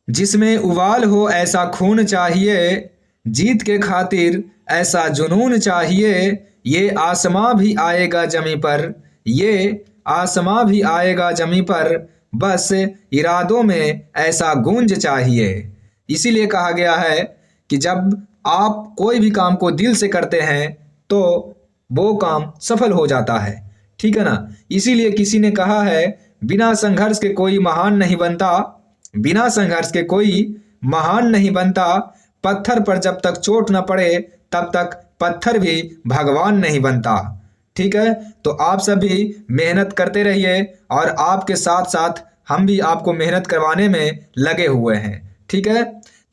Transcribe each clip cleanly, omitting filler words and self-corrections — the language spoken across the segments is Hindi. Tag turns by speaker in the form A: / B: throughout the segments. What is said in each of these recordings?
A: जिसमें उबाल हो ऐसा खून चाहिए, जीत के खातिर ऐसा जुनून चाहिए। ये आसमां भी आएगा जमी पर, ये आसमां भी आएगा जमी पर, बस इरादों में ऐसा गूंज चाहिए। इसीलिए कहा गया है कि जब आप कोई भी काम को दिल से करते हैं तो वो काम सफल हो जाता है। ठीक है ना। इसीलिए किसी ने कहा है, बिना संघर्ष के कोई महान नहीं बनता, बिना संघर्ष के कोई महान नहीं बनता। पत्थर पर जब तक चोट न पड़े तब तक पत्थर भी भगवान नहीं बनता। ठीक है। तो आप सभी मेहनत करते रहिए और आपके साथ साथ हम भी आपको मेहनत करवाने में लगे हुए हैं। ठीक है।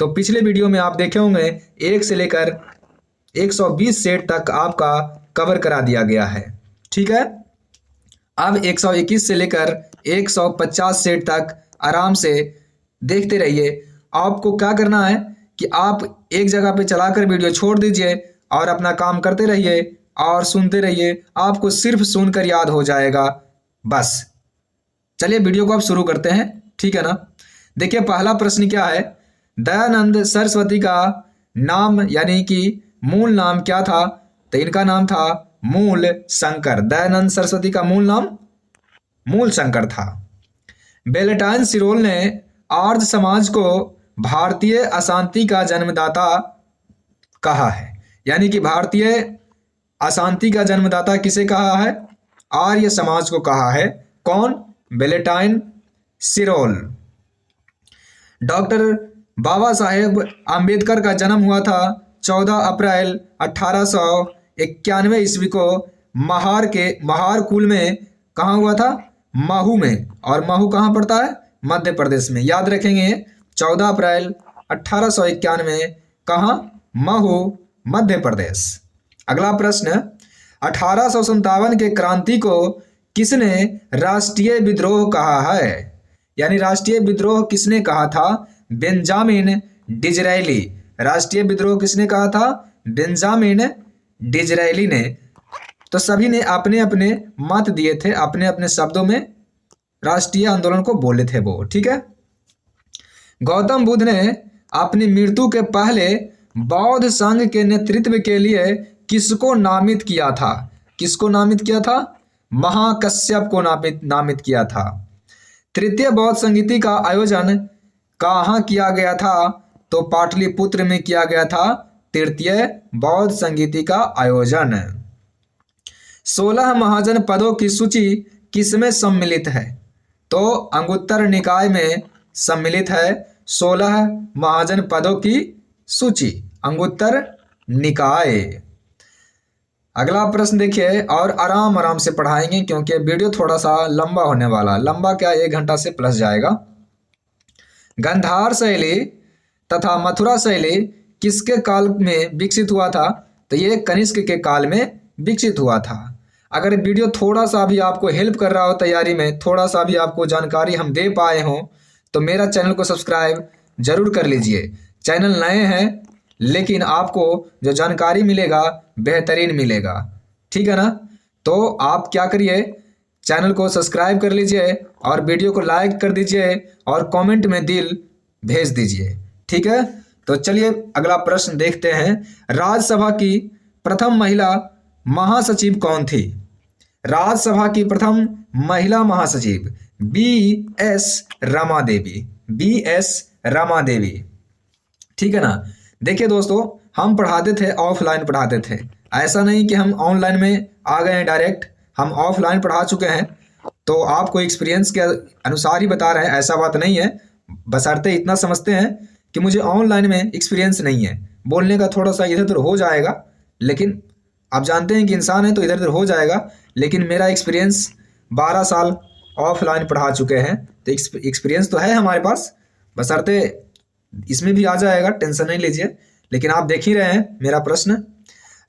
A: तो पिछले वीडियो में आप देखे होंगे 1 से लेकर 120 सेट तक आपका कवर करा दिया गया है। ठीक है। अब 121 से लेकर 150 सेट तक आराम से देखते रहिए। आपको क्या करना है कि आप एक जगह पे चलाकर वीडियो छोड़ दीजिए और अपना काम करते रहिए और सुनते रहिए। आपको सिर्फ सुनकर याद हो जाएगा बस। चलिए वीडियो को आप शुरू करते हैं। ठीक है ना। देखिए पहला प्रश्न क्या है, दयानंद सरस्वती का नाम यानी कि मूल नाम क्या था? तो इनका नाम था मूल शंकर। दयानंद सरस्वती का मूल नाम मूल शंकर था। वेलेंटाइन सिरोल ने आर्य समाज को भारतीय अशांति का जन्मदाता कहा है। यानी कि भारतीय अशांति का जन्मदाता किसे कहा है? आर्य समाज को कहा है। कौन? वेलेंटाइन सिरोल। डॉक्टर बाबा साहेब आम्बेडकर का जन्म हुआ था 14 अप्रैल 1891 ईस्वी को महार कुल में। कहाँ हुआ था? महू में। और महू कहाँ पड़ता है? मध्य प्रदेश में। याद रखेंगे 14 अप्रैल 1891 कहाँ? महू, मध्य प्रदेश। अगला प्रश्न, 1857 के क्रांति को किसने राष्ट्रीय विद्रोह कहा है? यानी राष्ट्रीय विद्रोह किसने कहा था? Benjamin Disraeli. राष्ट्रीय विद्रोह किसने कहा था? बेंजामिन डिज़रायली ने। तो सभी ने अपने अपने मत दिए थे, अपने अपने शब्दों में राष्ट्रीय आंदोलन को बोले थे वो। ठीक है। गौतम बुद्ध ने अपनी मृत्यु के पहले बौद्ध संघ के नेतृत्व के लिए किसको नामित किया था? किसको नामित किया था? महाकश्यप को नामित किया था। तृतीय बौद्ध संगीति का आयोजन कहाँ किया गया था? तो पाटलिपुत्र में किया गया था तृतीय बौद्ध संगीति का आयोजन। 16 महाजन पदों की सूची किसमें सम्मिलित है? तो अंगुत्तर निकाय में सम्मिलित है 16 महाजन पदों की सूची, अंगुत्तर निकाय। अगला प्रश्न देखिए, और आराम आराम से पढ़ाएंगे क्योंकि वीडियो थोड़ा सा लंबा होने वाला। लंबा क्या, 1 घंटा से प्लस जाएगा। गंधार शैली तथा मथुरा शैली किसके काल में विकसित हुआ था? तो ये कनिष्क के काल में विकसित हुआ था। अगर वीडियो थोड़ा सा भी आपको हेल्प कर रहा हो तैयारी में, थोड़ा सा भी आपको जानकारी हम दे पाए हों, तो मेरा चैनल को सब्सक्राइब जरूर कर लीजिए। चैनल नए हैं लेकिन आपको जो जानकारी मिलेगा बेहतरीन मिलेगा। ठीक है ना। तो आप क्या करिए, चैनल को सब्सक्राइब कर लीजिए और वीडियो को लाइक कर दीजिए और कमेंट में दिल भेज दीजिए। ठीक है। तो चलिए अगला प्रश्न देखते हैं। राज्यसभा की प्रथम महिला महासचिव कौन थी? राज्यसभा की प्रथम महिला महासचिव BS रमा देवी। BS रमा देवी। ठीक है ना। देखिए दोस्तों, हम पढ़ाते थे, ऑफलाइन पढ़ाते थे। ऐसा नहीं कि हम ऑनलाइन में आ गए हैं डायरेक्ट, हम ऑफलाइन पढ़ा चुके हैं। तो आपको एक्सपीरियंस के अनुसार ही बता रहे हैं, ऐसा बात नहीं है। बशर्ते इतना समझते हैं कि मुझे ऑनलाइन में एक्सपीरियंस नहीं है, बोलने का थोड़ा सा इधर उधर हो जाएगा, लेकिन आप जानते हैं कि इंसान है तो इधर उधर हो जाएगा। लेकिन मेरा एक्सपीरियंस 12 साल ऑफलाइन पढ़ा चुके हैं, तो एक्सपीरियंस तो है हमारे पास। बशर्ते इसमें भी आ जाएगा, टेंशन नहीं लीजिए। लेकिन आप देख ही रहे हैं मेरा प्रश्न।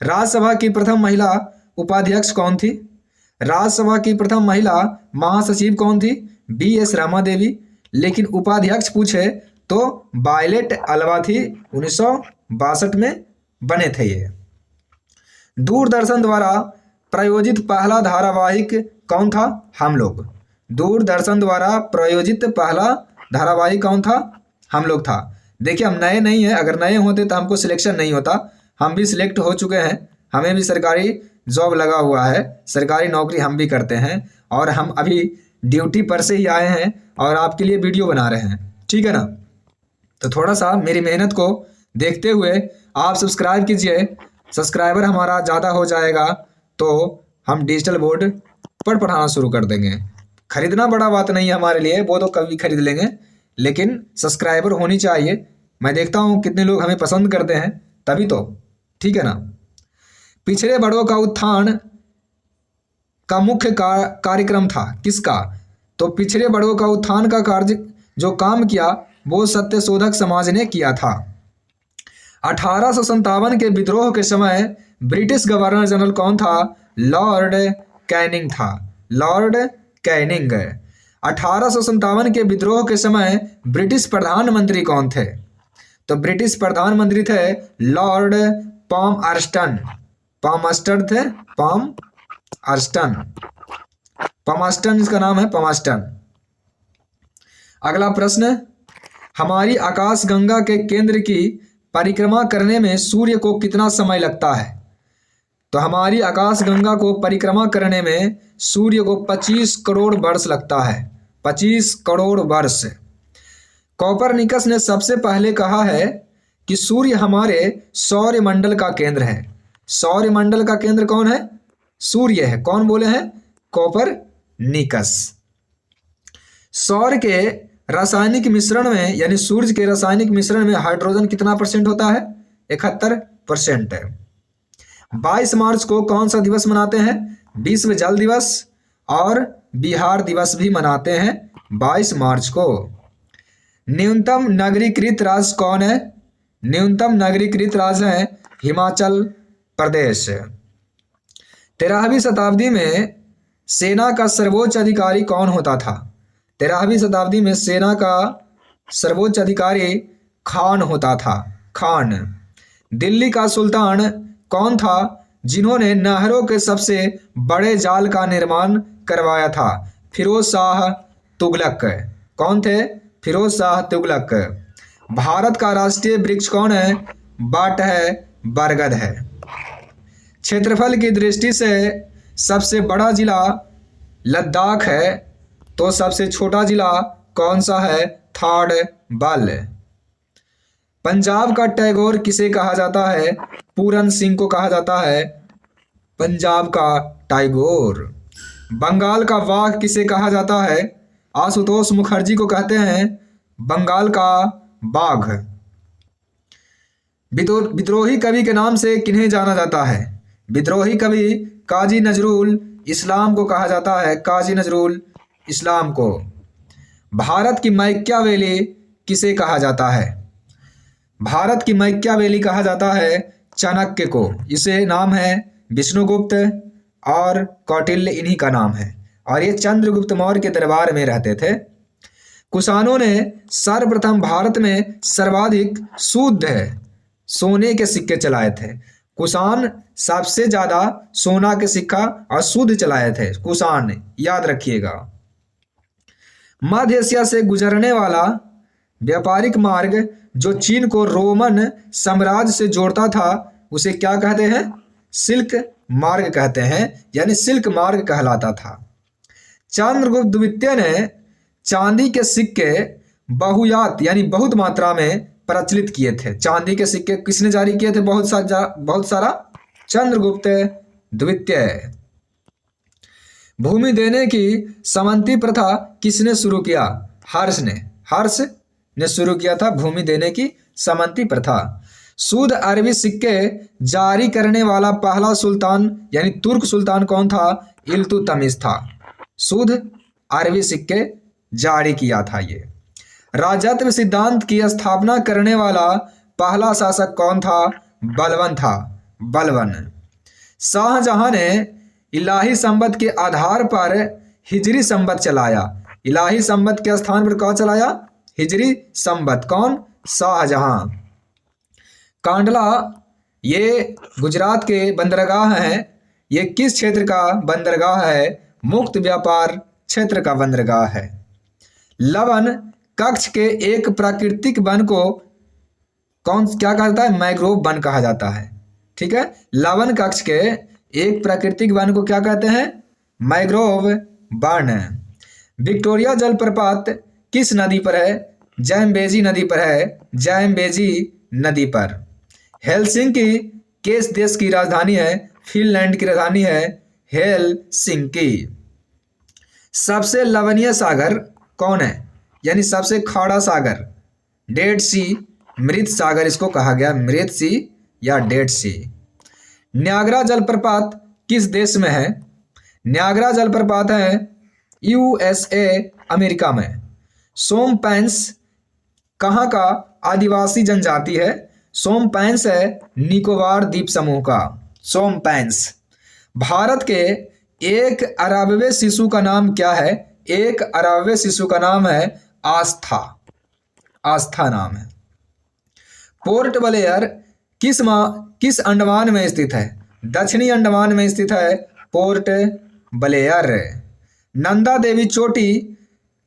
A: राज्यसभा की प्रथम महिला उपाध्यक्ष कौन थी? राज्यसभा की प्रथम महिला महासचिव कौन थी? BS रमा देवी। लेकिन उपाध्यक्ष पूछे तो वायलेट अल्वा थी, 1962 में बने थे ये। दूरदर्शन द्वारा प्रायोजित पहला धारावाहिक कौन था? हम लोग। दूरदर्शन द्वारा प्रायोजित पहला धारावाहिक कौन था? हम लोग था। देखिए हम नए नहीं हैं, अगर नए होते तो हमको सिलेक्शन नहीं होता। हम भी सिलेक्ट हो चुके हैं, हमें भी सरकारी जॉब लगा हुआ है, सरकारी नौकरी हम भी करते हैं और हम अभी ड्यूटी पर से ही आए हैं और आपके लिए वीडियो बना रहे हैं, ठीक है ना। तो थोड़ा सा मेरी मेहनत को देखते हुए आप सब्सक्राइब कीजिए। सब्सक्राइबर हमारा ज़्यादा हो जाएगा तो हम डिजिटल बोर्ड पढ़ाना शुरू कर देंगे। खरीदना बड़ा बात नहीं है हमारे लिए, वो तो कभी खरीद लेंगे, लेकिन सब्सक्राइबर होनी चाहिए। मैं देखता हूँ कितने लोग हमें पसंद करते हैं, तभी तो, ठीक है ना। पिछड़े बड़ों का उत्थान का मुख्य कार्यक्रम था किसका? तो पिछड़े बड़ों का उत्थान का कार्य जो काम किया वो सत्यशोधक समाज ने किया था। 1857 के विद्रोह के समय ब्रिटिश गवर्नर जनरल कौन था? लॉर्ड कैनिंग था, लॉर्ड कैनिंग। 1857 के विद्रोह के समय ब्रिटिश प्रधानमंत्री कौन थे? तो ब्रिटिश प्रधानमंत्री थे लॉर्ड पामर्स्टन। पामर्स्टन थे, पामर्स्टन इसका नाम है, पामर्स्टन। अगला प्रश्न, हमारी आकाशगंगा के केंद्र की परिक्रमा करने में सूर्य को कितना समय लगता है? तो हमारी आकाशगंगा को परिक्रमा करने में सूर्य को 25 करोड़ वर्ष लगता है, 25 करोड़ वर्ष। कोपरनिकस ने सबसे पहले कहा है कि सूर्य हमारे सौरमंडल का केंद्र है। सौरमंडल का केंद्र कौन है? सूर्य है। कौन बोले हैं? कोपरनिकस। सौर के रासायनिक मिश्रण में यानी सूर्य के रासायनिक मिश्रण में हाइड्रोजन कितना % होता है? 71% है। 22 मार्च को कौन सा दिवस मनाते हैं? विश्व जल दिवस और बिहार दिवस भी मनाते हैं 22 मार्च को। न्यूनतम नगरीकृत राज्य कौन है? न्यूनतम नगरीकृत राज्य है हिमाचल प्रदेश। 13वीं शताब्दी में सेना का सर्वोच्च अधिकारी कौन होता था? 13वीं शताब्दी में सेना का सर्वोच्च अधिकारी खान होता था, खान। दिल्ली का सुल्तान कौन था जिन्होंने नहरों के सबसे बड़े जाल का निर्माण करवाया था? फिरोज शाह तुगलक। कौन थे? फिरोज शाह तुगलक। भारत का राष्ट्रीय वृक्ष कौन है? बट है, बरगद है। क्षेत्रफल की दृष्टि से सबसे बड़ा जिला लद्दाख है, तो सबसे छोटा जिला कौन सा है? थारबल। पंजाब का टैगोर किसे कहा जाता है? पूरन सिंह को कहा जाता है पंजाब का टैगोर। बंगाल का वाघ किसे कहा जाता है? आशुतोष मुखर्जी को कहते हैं बंगाल का बाघ। विद्रोही कवि के नाम से किन्हें जाना जाता है? विद्रोही कवि काजी नजरुल इस्लाम को कहा जाता है, काजी नजरुल इस्लाम को। भारत की मैकियावेली किसे कहा जाता है? भारत की मैकियावेली कहा जाता है चाणक्य को। इसे नाम है विष्णुगुप्त और कौटिल्य, इन्हीं का नाम है, और ये चंद्रगुप्त मौर्य के दरबार में रहते थे। कुषाणों ने सर्वप्रथम भारत में सर्वाधिक शुद्ध सोने के सिक्के चलाए थे। कुषाण सबसे ज्यादा सोना के सिक्का और शुद्ध चलाए थे, कुषाण, याद रखिएगा। मध्य एशिया से गुजरने वाला व्यापारिक मार्ग जो चीन को रोमन साम्राज्य से जोड़ता था उसे क्या कहते हैं? सिल्क मार्ग कहते हैं, यानी सिल्क मार्ग कहलाता था। चंद्रगुप्त द्वितीय ने चांदी के सिक्के बहुयात यानी बहुत मात्रा में प्रचलित किए थे। चांदी के सिक्के किसने जारी किए थे? बहुत सारा चंद्रगुप्त द्वितीय। भूमि देने की समंती प्रथा किसने शुरू किया? हर्ष ने शुरू किया था भूमि देने की समंती प्रथा। शुद्ध अरबी सिक्के जारी करने वाला पहला सुल्तान यानी तुर्क सुल्तान कौन था? इल्तुतमिश था। शुद्ध अरबी सिक्के जारी किया था ये। राजत्व सिद्धांत की स्थापना करने वाला पहला शासक कौन था? बलबन था, बलबन। शाहजहां ने इलाही संबत के आधार पर हिजरी संबत चलाया। इलाही संबत के स्थान पर कौन चलाया? हिजरी संबत। कौन? शाहजहां। कांडला ये गुजरात के बंदरगाह हैं। ये किस क्षेत्र का बंदरगाह है? मुक्त व्यापार क्षेत्र का बंदरगाह है। लवन कक्ष के एक प्राकृतिक वन को क्या कहा जाता है? मैंग्रोव वन कहा जाता है। ठीक है, लवण कक्ष के एक प्राकृतिक वन को क्या कहते हैं? Mangrove one. विक्टोरिया जलप्रपात किस नदी पर है? ज़ैम्बेजी नदी पर है, ज़ैम्बेजी नदी पर। हेलसिंकी किस देश की राजधानी है? फिनलैंड की राजधानी है हेलसिंकी। सबसे लवणीय सागर कौन है? यानी सबसे खारा सागर? डेड सी, मृत सागर इसको कहा गया, मृत सी या डेड सी। न्यागरा जलप्रपात किस देश में है? न्यागरा जलप्रपात है यूएसए, अमेरिका में। सोमपैंस कहाँ का आदिवासी जनजाति है? सोमपैंस है निकोबार द्वीप समूह का, सोमपैंस। भारत के एक अरबवे शिशु का नाम क्या है? एक अरबवे शिशु का नाम है आस्था, आस्था नाम है। पोर्ट ब्लेयर किस अंडमान में स्थित है? दक्षिणी अंडमान में स्थित है पोर्ट ब्लेयर। नंदा देवी चोटी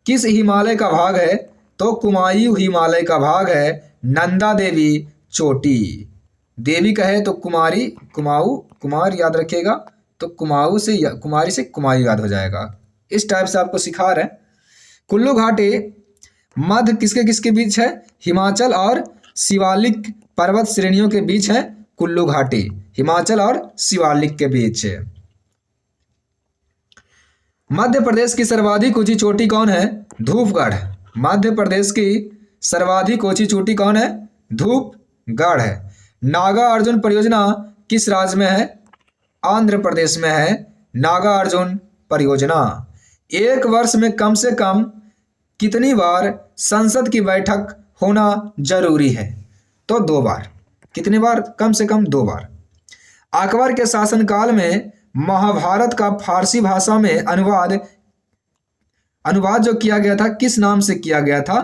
A: किस हिमालय का भाग है? तो कुमायूं हिमालय का भाग है नंदा देवी चोटी। देवी कहे तो कुमारी, कुमाऊं, कुमार याद रखिएगा, तो कुमाऊं से कुमारी से कुमायूं याद हो जाएगा। इस टाइप से आपको सिखा रहे हैं। कुल्लू घाटी मध्य किसके किसके बीच है? हिमाचल और शिवालिक पर्वत श्रेणियों के बीच है कुल्लू घाटी, हिमाचल और शिवालिक के बीच। मध्य प्रदेश की सर्वाधिक ऊंची चोटी कौन है? धूपगढ़। मध्य प्रदेश की सर्वाधिक ऊंची चोटी कौन है? धूपगढ़ है। नागा अर्जुन परियोजना किस राज्य में है? आंध्र प्रदेश में है नागा अर्जुन परियोजना। एक वर्ष में कम से कम कितनी बार संसद की बैठक होना जरूरी है? तो 2 बार। कितनी बार? कम से कम 2 बार। अकबर के शासनकाल में महाभारत का फारसी भाषा में अनुवाद जो किया गया था किस नाम से किया गया था?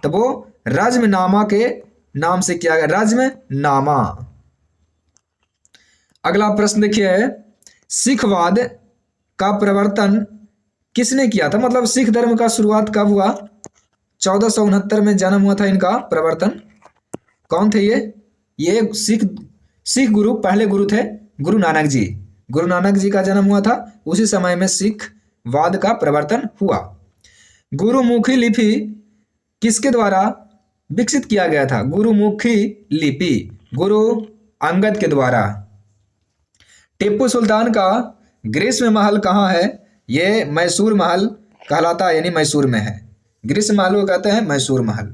A: तो वो रज्मनामा के नाम से किया गया, रज्मनामा। अगला प्रश्न देखिए, सिखवाद का प्रवर्तन किसने किया था? मतलब सिख धर्म का शुरुआत कब हुआ? 1469 में जन्म हुआ था इनका प्रवर्तन। कौन थे ये सिख गुरु, पहले गुरु थे गुरु नानक जी। गुरु नानक जी का जन्म हुआ था, उसी समय में सिखवाद का प्रवर्तन हुआ। गुरुमुखी लिपि किसके द्वारा विकसित किया गया था? गुरुमुखी लिपि गुरु अंगद के द्वारा। टिप्पू सुल्तान का ग्रीष्म महल कहाँ है? ये मैसूर महल कहलाता है, यानी मैसूर में है। ग्रीष्म महल को कहते हैं मैसूर महल।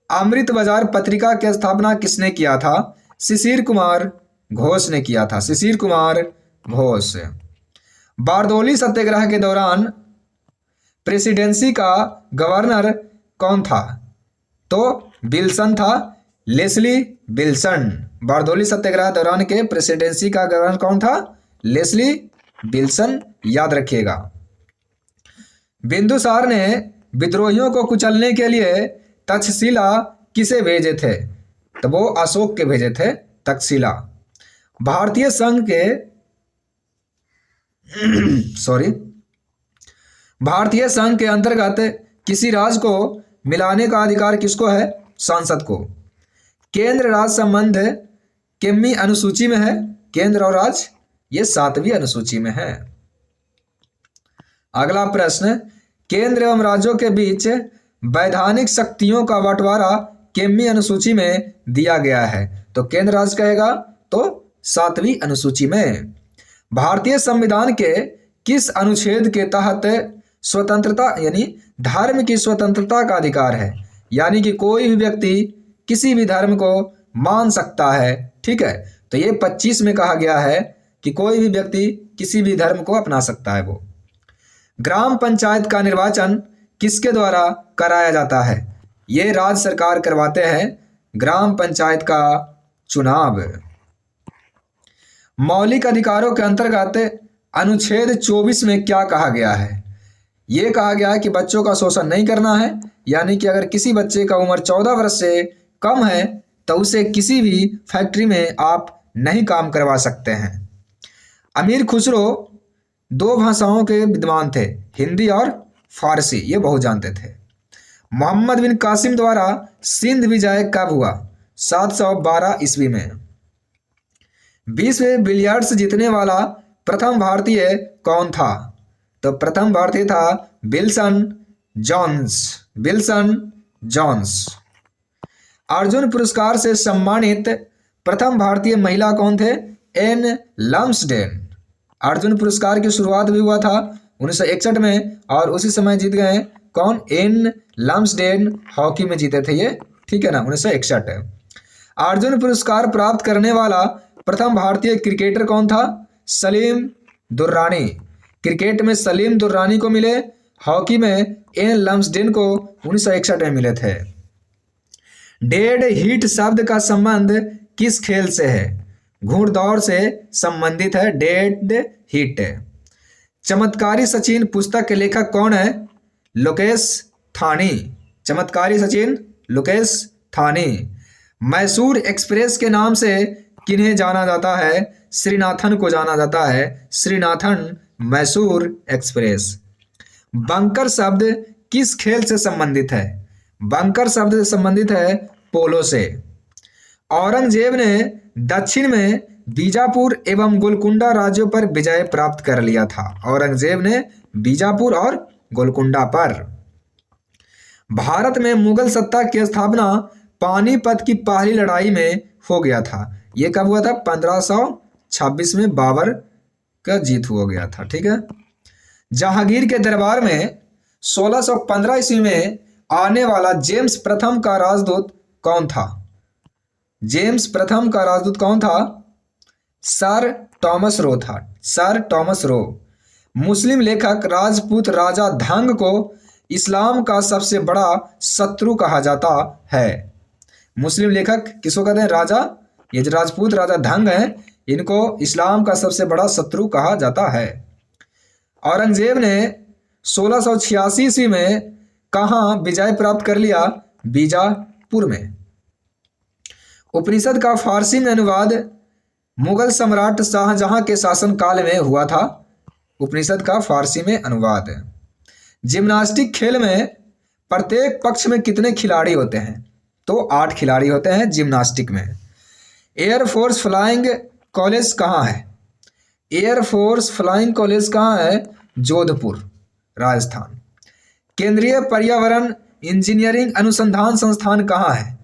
A: अमृत बाजार पत्रिका की स्थापना किसने किया था? शिशिर कुमार घोष ने किया था, शिशिर कुमार घोष। बारदौली सत्याग्रह के दौरान प्रेसिडेंसी का गवर्नर कौन था? तो विल्सन था, लेस्ली विल्सन। बारदौली सत्याग्रह दौरान के प्रेसिडेंसी का गवर्नर कौन था? लेस्ली विल्सन, याद रखिएगा। बिंदुसार ने विद्रोहियों को कुचलने के लिए तक्षशिला किसे भेजे थे? तो वो अशोक के भेजे थे तक्षशिला। भारतीय संघ के भारतीय संघ के अंतर्गत किसी राज्य को मिलाने का अधिकार किसको है? सांसद को। केंद्र राज्य संबंध कितनी अनुसूची में है? केंद्र और राज्य ये 7वीं अनुसूची में है। अगला प्रश्न, केंद्र एवं राज्यों के बीच वैधानिक शक्तियों का बंटवारा कितनी अनुसूची में दिया गया है? तो केंद्र राज्य कहेगा तो 7वीं अनुसूची में। भारतीय संविधान के किस अनुच्छेद के तहत स्वतंत्रता यानी धर्म की स्वतंत्रता का अधिकार है? यानी कि कोई भी व्यक्ति किसी भी धर्म को मान सकता है। ठीक है, तो ये 25 में कहा गया है कि कोई भी व्यक्ति किसी भी धर्म को अपना सकता है वो। ग्राम पंचायत का निर्वाचन किसके द्वारा कराया जाता है? ये राज्य सरकार करवाते हैं ग्राम पंचायत का चुनाव। मौलिक अधिकारों के अंतर्गत अनुच्छेद 24 में क्या कहा गया है? ये कहा गया है कि बच्चों का शोषण नहीं करना है, यानी कि अगर किसी बच्चे का उम्र 14 वर्ष से कम है तो उसे किसी भी फैक्ट्री में आप नहीं काम करवा सकते हैं। अमीर खुसरो 2 भाषाओं के विद्वान थे, हिंदी और फारसी, ये बहुत जानते थे। मोहम्मद बिन कासिम द्वारा सिंध विजय कब हुआ? 712 ईस्वी में। विश्व बिलियर्ड्स जीतने वाला प्रथम भारतीय कौन था? तो प्रथम भारतीय था Wilson Jones. Wilson Jones. Arjuna पुरस्कार से सम्मानित प्रथम भारतीय महिला कौन थे? N Lumsden. अर्जुन पुरस्कार की शुरुआत भी हुआ था 1961 में और उसी समय जीत गए कौन? एन लम्सडेन हॉकी में जीते थे ये, ठीक है ना, 1961। अर्जुन पुरस्कार प्राप्त करने वाला प्रथम भारतीय क्रिकेटर कौन था? सलीम दुर्रानी। क्रिकेट में सलीम दुर्रानी को मिले, हॉकी में एन लम्सडेन को 1961 में मिले थे। डेड हीट शब्द का संबंध किस खेल से है? घुड़दौड़ से संबंधित है डेड हीट। चमत्कारी सचिन पुस्तक के लेखक कौन है? लोकेश थानी। चमत्कारी सचिन लोकेश थानी। मैसूर एक्सप्रेस के नाम से किन्हें जाना जाता है? श्रीनाथन को जाना जाता है, श्रीनाथन मैसूर एक्सप्रेस। बंकर शब्द किस खेल से संबंधित है? बंकर शब्द से संबंधित है पोलो से। औरंगजेब ने दक्षिण में बीजापुर एवं गोलकुंडा राज्यों पर विजय प्राप्त कर लिया था। औरंगजेब ने बीजापुर और गोलकुंडा पर। भारत में मुगल सत्ता की स्थापना पानीपत की पहली लड़ाई में हो गया था। यह कब हुआ था? 1526 में बाबर का जीत हो गया था, ठीक है। जहांगीर के दरबार में 1615 ईस्वी में आने वाला जेम्स प्रथम का राजदूत कौन था? जेम्स प्रथम का राजदूत कौन था? सर टॉमस रो था, सर टॉमस रो। मुस्लिम लेखक राजपूत राजा धंग को इस्लाम का सबसे बड़ा शत्रु कहा जाता है। मुस्लिम लेखक किसको कहते हैं? राजा, ये जो राजपूत राजा धंग हैं इनको इस्लाम का सबसे बड़ा शत्रु कहा जाता है। औरंगजेब ने 1686 ईस्वी में कहाँ विजय प्राप्त कर लिया? बीजापुर में। उपनिषद का फारसी में अनुवाद मुगल सम्राट शाहजहां के शासनकाल में हुआ था। उपनिषद का फारसी में अनुवाद। जिम्नास्टिक खेल में प्रत्येक पक्ष में कितने खिलाड़ी होते हैं? तो 8 खिलाड़ी होते हैं जिम्नास्टिक में। एयरफोर्स फ्लाइंग कॉलेज कहाँ है? एयरफोर्स फ्लाइंग कॉलेज कहाँ है? जोधपुर, राजस्थान। केंद्रीय पर्यावरण इंजीनियरिंग अनुसंधान संस्थान कहाँ है?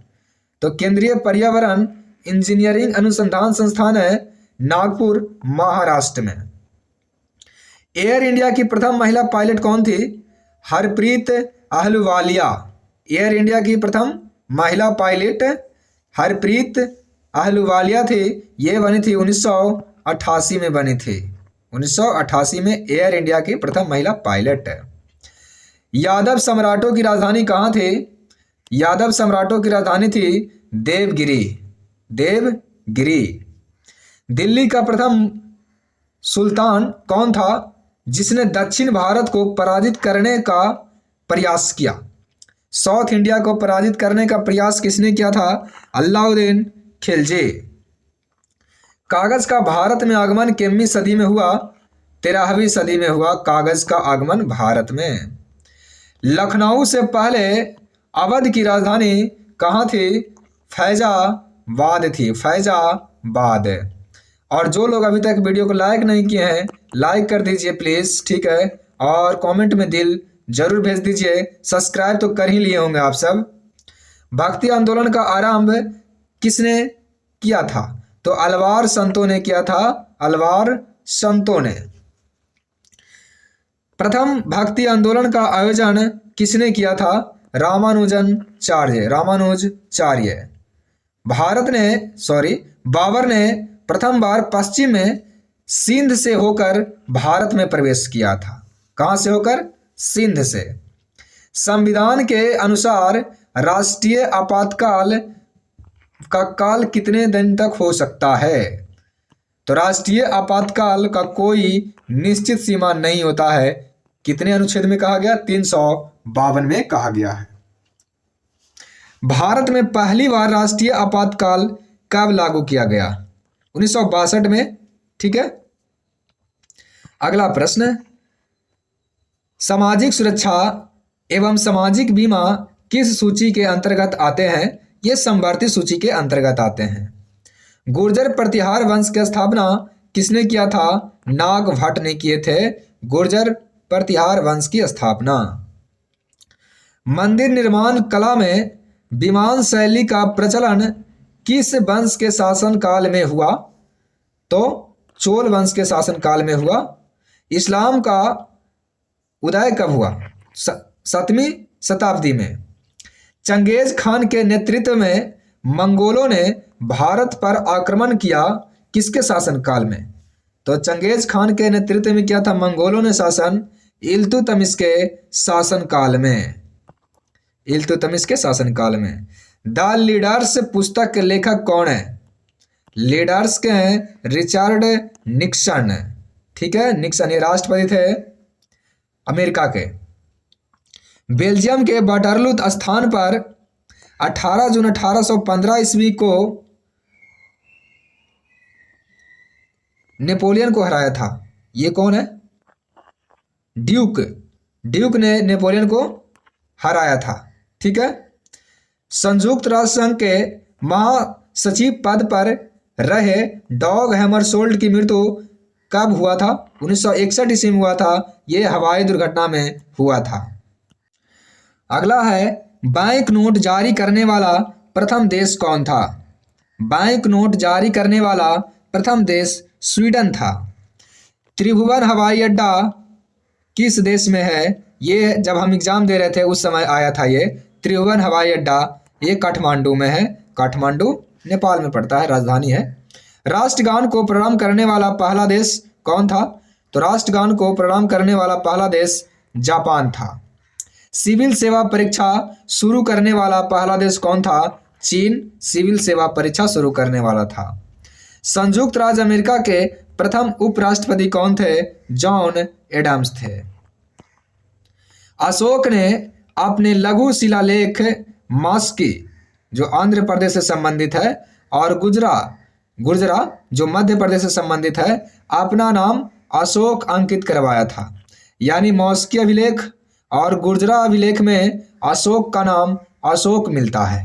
A: तो केंद्रीय पर्यावरण इंजीनियरिंग अनुसंधान संस्थान है नागपुर, महाराष्ट्र में। एयर इंडिया की प्रथम महिला पायलट कौन थी? हरप्रीत अहलुवालिया। एयर इंडिया की प्रथम महिला पायलट हरप्रीत अहलुवालिया थी। ये बनी थी 1988 में बनी थी। 1988 में एयर इंडिया की प्रथम महिला पायलट। यादव सम्राटों की राजधानी कहाँ थी? यादव सम्राटों की राजधानी थी देवगिरी, देवगिरी। दिल्ली का प्रथम सुल्तान कौन था जिसने दक्षिण भारत को पराजित करने का प्रयास किया? साउथ इंडिया को पराजित करने का प्रयास किसने किया था? अलाउद्दीन खिलजी। कागज का भारत में आगमन कितवीं सदी में हुआ? 13वीं सदी में हुआ कागज का आगमन भारत में। लखनऊ से पहले अवध की राजधानी कहाँ थी? फैजाबाद थी, फैजाबाद। और जो लोग अभी तक वीडियो को लाइक नहीं किए हैं लाइक कर दीजिए प्लीज़, ठीक है, और कमेंट में दिल जरूर भेज दीजिए। सब्सक्राइब तो कर ही लिए होंगे आप सब। भक्ति आंदोलन का आरंभ किसने किया था? तो अलवार संतों ने किया था, अलवार संतों ने। प्रथम भक्ति आंदोलन का आयोजन किसने किया था? रामानुजाचार्य, रामानुजाचार्य। बाबर ने प्रथम बार पश्चिम में सिंध से होकर भारत में प्रवेश किया था। कहाँ से होकर? सिंध से। संविधान के अनुसार राष्ट्रीय आपातकाल का काल कितने दिन तक हो सकता है? तो राष्ट्रीय आपातकाल का कोई निश्चित सीमा नहीं होता है। कितने अनुच्छेद में कहा गया? 352 में कहा गया है। भारत में पहली बार राष्ट्रीय आपातकाल कब लागू किया गया? 1962 में, ठीक है। अगला प्रश्न, सामाजिक सुरक्षा एवं सामाजिक बीमा किस सूची के अंतर्गत आते हैं? ये समवर्ती सूची के अंतर्गत आते हैं। गुर्जर प्रतिहार वंश की स्थापना किसने किया था? नागभट्ट ने किए थे गुर्जर प्रतिहार वंश की स्थापना। मंदिर निर्माण कला में विमान शैली का प्रचलन किस वंश के शासन काल में हुआ? तो चोल वंश के शासन काल में हुआ। इस्लाम का उदय कब हुआ? 7वीं शताब्दी में। चंगेज खान के नेतृत्व में मंगोलों ने भारत पर आक्रमण किया किसके शासन काल में? तो चंगेज खान के नेतृत्व में किया था मंगोलों ने शासन इल्तुतमिश के शासन काल में। इल्तुतमिश के शासन काल में। द लीडर्स पुस्तक के लेखक कौन है? लीडर्स के हैं रिचर्ड निक्सन। ठीक है, निक्सन ये राष्ट्रपति थे अमेरिका के। बेल्जियम के वाटरलू स्थान पर 18 जून 1815 ईस्वी को नेपोलियन को हराया था। ये कौन है? ड्यूक। ड्यूक ने नेपोलियन को हराया था। ठीक है। संयुक्त राष्ट्र संघ के महासचिव पद पर रहे डॉग हैमरशोल्ड की मृत्यु कब हुआ था? 1961 ईस्वी में हुआ था। ये हवाई दुर्घटना में हुआ था। अगला है बैंक नोट जारी करने वाला प्रथम देश कौन था? बैंक नोट जारी करने वाला प्रथम देश स्वीडन था। त्रिभुवन हवाई अड्डा किस देश में है? ये जब हम एग्जाम दे रहे थे उस समय आया था। ये त्रिभुवन हवाई अड्डा ये काठमांडू में है। काठमांडू नेपाल में पड़ता है, राजधानी है। राष्ट्रगान को प्रारंभ करने वाला पहला देश कौन था? तो राष्ट्रगान को प्रारंभ करने वाला पहला देश जापान था। सिविल सेवा परीक्षा शुरू करने वाला पहला देश कौन था? चीन सिविल सेवा परीक्षा शुरू करने वाला था। संयुक्त राज्य अमेरिका के प्रथम उपराष्ट्रपति कौन थे? जॉन एडम्स थे। अशोक ने अपने लघु शिलालेख मास्की जो आंध्र प्रदेश से संबंधित है और गुर्जरा जो मध्य प्रदेश से संबंधित है अपना नाम अशोक अंकित करवाया था। यानी मॉस्की अभिलेख और गुर्जरा अभिलेख में अशोक का नाम अशोक मिलता है।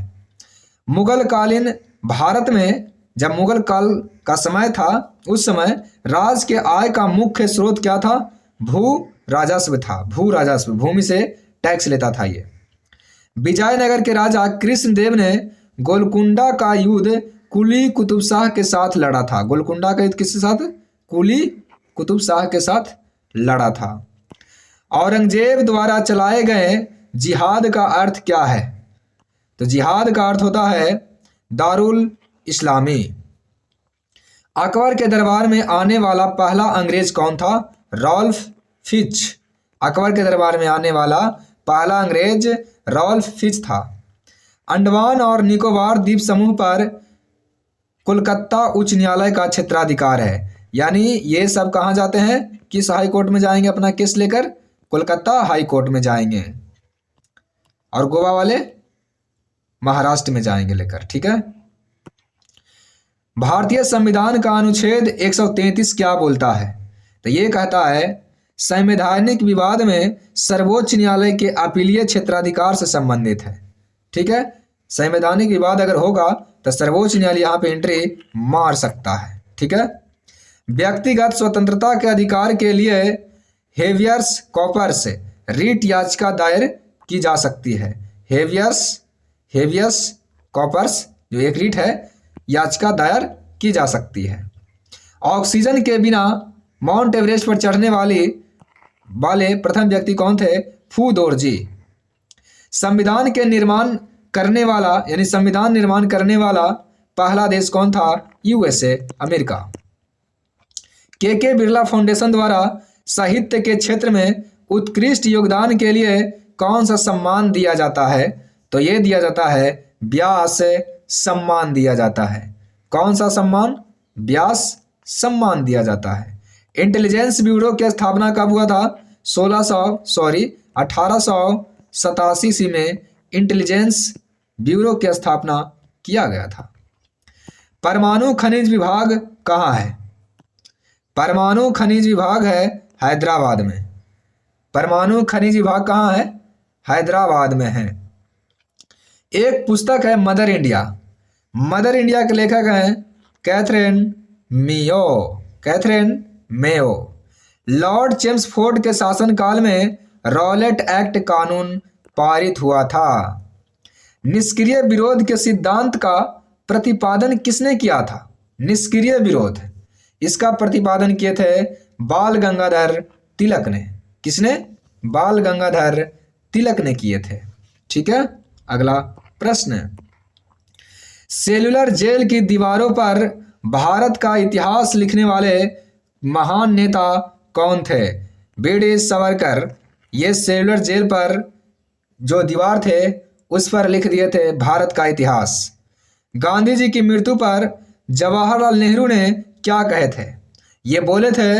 A: मुगल कालीन भारत में जब मुगल काल का समय था उस समय राज के आय का मुख्य स्रोत क्या था? भू राजस्व था। भू राजस्व, भूमि से टैक्स लेता था ये। विजयनगर के राजा कृष्णदेव ने गोलकुंडा का युद्ध कुली कुतुब शाह के साथ लड़ा था। गोलकुंडा का युद्ध किसके साथ? कुली कुतुब शाह के साथ लड़ा था। औरंगजेब द्वारा चलाए गए जिहाद का अर्थ क्या है? तो जिहाद का अर्थ होता है दारुल इस्लामी। अकबर के दरबार में आने वाला पहला अंग्रेज कौन था? Rolf Fitch. अकबर के दरबार में आने वाला पहला अंग्रेज रॉल्फ फिच था। अंडमान और निकोबार द्वीप समूह पर कोलकाता उच्च न्यायालय का क्षेत्राधिकार है। यानी ये सब कहाँ जाते हैं? किस हाई कोर्ट में जाएंगे अपना केस लेकर? कोलकाता हाई कोर्ट में जाएंगे। और गोवा वाले महाराष्ट्र में जाएंगे लेकर। ठीक है। भारतीय संविधान का अनुच्छेद 133 क्या बोलता है? तो ये कहता है संवैधानिक विवाद में सर्वोच्च न्यायालय के अपीलीय क्षेत्राधिकार से संबंधित है। ठीक है। संवैधानिक विवाद अगर होगा तो सर्वोच्च न्यायालय यहाँ पे एंट्री मार सकता है। ठीक है। व्यक्तिगत स्वतंत्रता के अधिकार के लिए हेवियर्स कॉपर्स रीट याचिका दायर की जा सकती है। हेवियस कॉपर्स जो एक रीट है याचिका दायर की जा सकती है। ऑक्सीजन के बिना माउंट एवरेस्ट पर चढ़ने वाले प्रथम व्यक्ति कौन थे? फू दोरजी। संविधान के निर्माण करने वाला यानी संविधान निर्माण करने वाला पहला देश कौन था? USA America. के बिरला फाउंडेशन द्वारा साहित्य के क्षेत्र में उत्कृष्ट योगदान के लिए कौन सा सम्मान दिया जाता है? तो ये दिया जाता है व्यास सम्मान दिया जाता है। कौन सा सम्मान? व्यास सम्मान दिया जाता है। इंटेलिजेंस ब्यूरो की स्थापना कब हुआ था? 1887 ईस्वी में इंटेलिजेंस ब्यूरो की स्थापना किया गया था। परमाणु खनिज विभाग कहाँ है? परमाणु खनिज विभाग है हैदराबाद में। परमाणु खनिज विभाग कहाँ है? हैदराबाद में है। एक पुस्तक है मदर इंडिया। मदर इंडिया के लेखक हैं Katherine Mayo. Katherine Mayo. Lord Chelmsford के शासनकाल में रॉलेट एक्ट कानून पारित हुआ था। निष्क्रिय विरोध के सिद्धांत का प्रतिपादन किसने किया था? निष्क्रिय विरोध, इसका प्रतिपादन किए थे बाल गंगाधर तिलक ने। किसने? बाल गंगाधर तिलक ने किए थे। ठीक है, अगला प्रश्न। सेल्यूलर जेल की दीवारों पर भारत का इतिहास लिखने वाले महान नेता कौन थे? बीडी सावरकर। ये सेल्यूलर जेल पर जो दीवार थे उस पर लिख दिए थे भारत का इतिहास। गांधी जी की मृत्यु पर जवाहरलाल नेहरू ने क्या कहे थे? ये बोले थे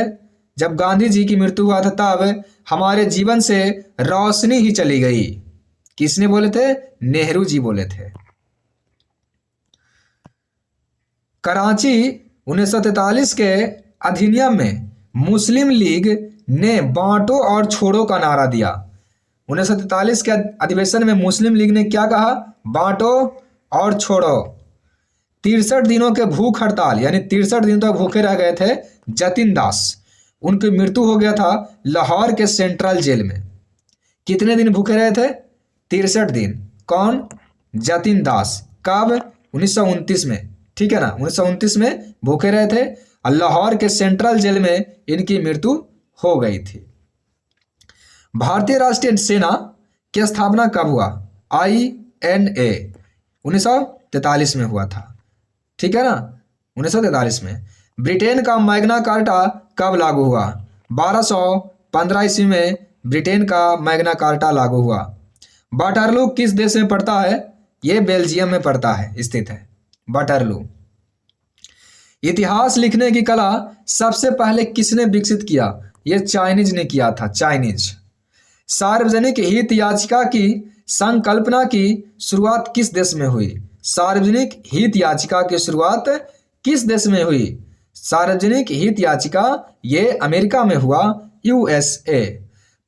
A: जब गांधी जी की मृत्यु हुआ था तब हमारे जीवन से रोशनी ही चली गई। किसने बोले थे? नेहरू जी बोले थे। कराची 1943 के अधिनियम में मुस्लिम लीग ने बांटो और छोड़ो का नारा दिया। 1943 के अधिवेशन में मुस्लिम लीग ने क्या कहा? बांटो और छोड़ो। 63 दिनों के भूख हड़ताल यानी 63 दिन तक भूखे रह गए थे जतिन दास। उनकी मृत्यु हो गया था लाहौर के सेंट्रल जेल में। कितने दिन भूखे रहे थे? 63 दिन। कौन? जतिन दास। कब? 1929 में। ठीक है ना, 1929 में भूखे रहे थे और लाहौर के सेंट्रल जेल में इनकी मृत्यु हो गई थी। भारतीय राष्ट्रीय सेना की स्थापना कब हुआ? INA 1943 में हुआ था। ठीक है ना, 1943 में। ब्रिटेन का मैग्ना कार्टा कब लागू हुआ? 1215 ईस्वी में ब्रिटेन का मैग्ना कार्टा लागू हुआ। वाटरलू किस देश में पड़ता है? ये बेल्जियम में पड़ता है, स्थित है वाटरलू। इतिहास लिखने की कला सबसे पहले किसने विकसित किया? ये चाइनीज ने किया था, चाइनीज। सार्वजनिक हित याचिका की संकल्पना की शुरुआत किस देश में हुई? सार्वजनिक हित याचिका की शुरुआत किस देश में हुई? सार्वजनिक हित याचिका ये अमेरिका में हुआ, USA।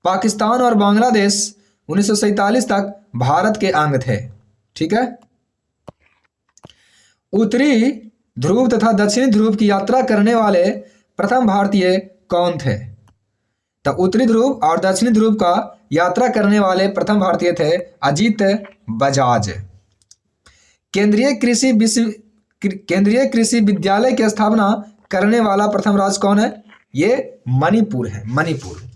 A: पाकिस्तान और बांग्लादेश 1947 तक भारत के अंग थे। ठीक है। उत्तरी ध्रुव तथा दक्षिणी ध्रुव की यात्रा करने वाले प्रथम भारतीय कौन थे? तो उत्तरी ध्रुव और दक्षिणी ध्रुव का यात्रा करने वाले प्रथम भारतीय थे अजीत बजाज। केंद्रीय कृषि विद्यालय की स्थापना करने वाला प्रथम राज्य कौन है? ये मणिपुर है, मणिपुर।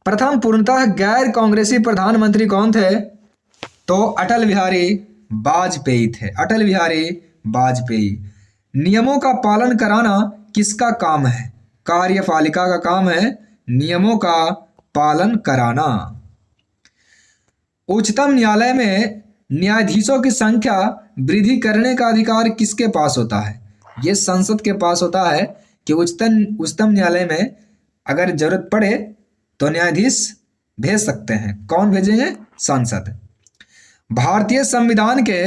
A: प्रथम पूर्णतः गैर कांग्रेसी प्रधानमंत्री कौन थे? तो अटल बिहारी वाजपेयी थे, अटल बिहारी वाजपेयी। नियमों का पालन कराना किसका काम है? कार्यपालिका का काम है नियमों का पालन कराना। उच्चतम न्यायालय में न्यायाधीशों की संख्या वृद्धि करने का अधिकार किसके पास होता है? ये संसद के पास होता है कि उच्चतम न्यायालय में अगर जरूरत पड़े तो न्यायाधीश भेज सकते हैं। कौन भेजेंगे? संसद। भारतीय संविधान के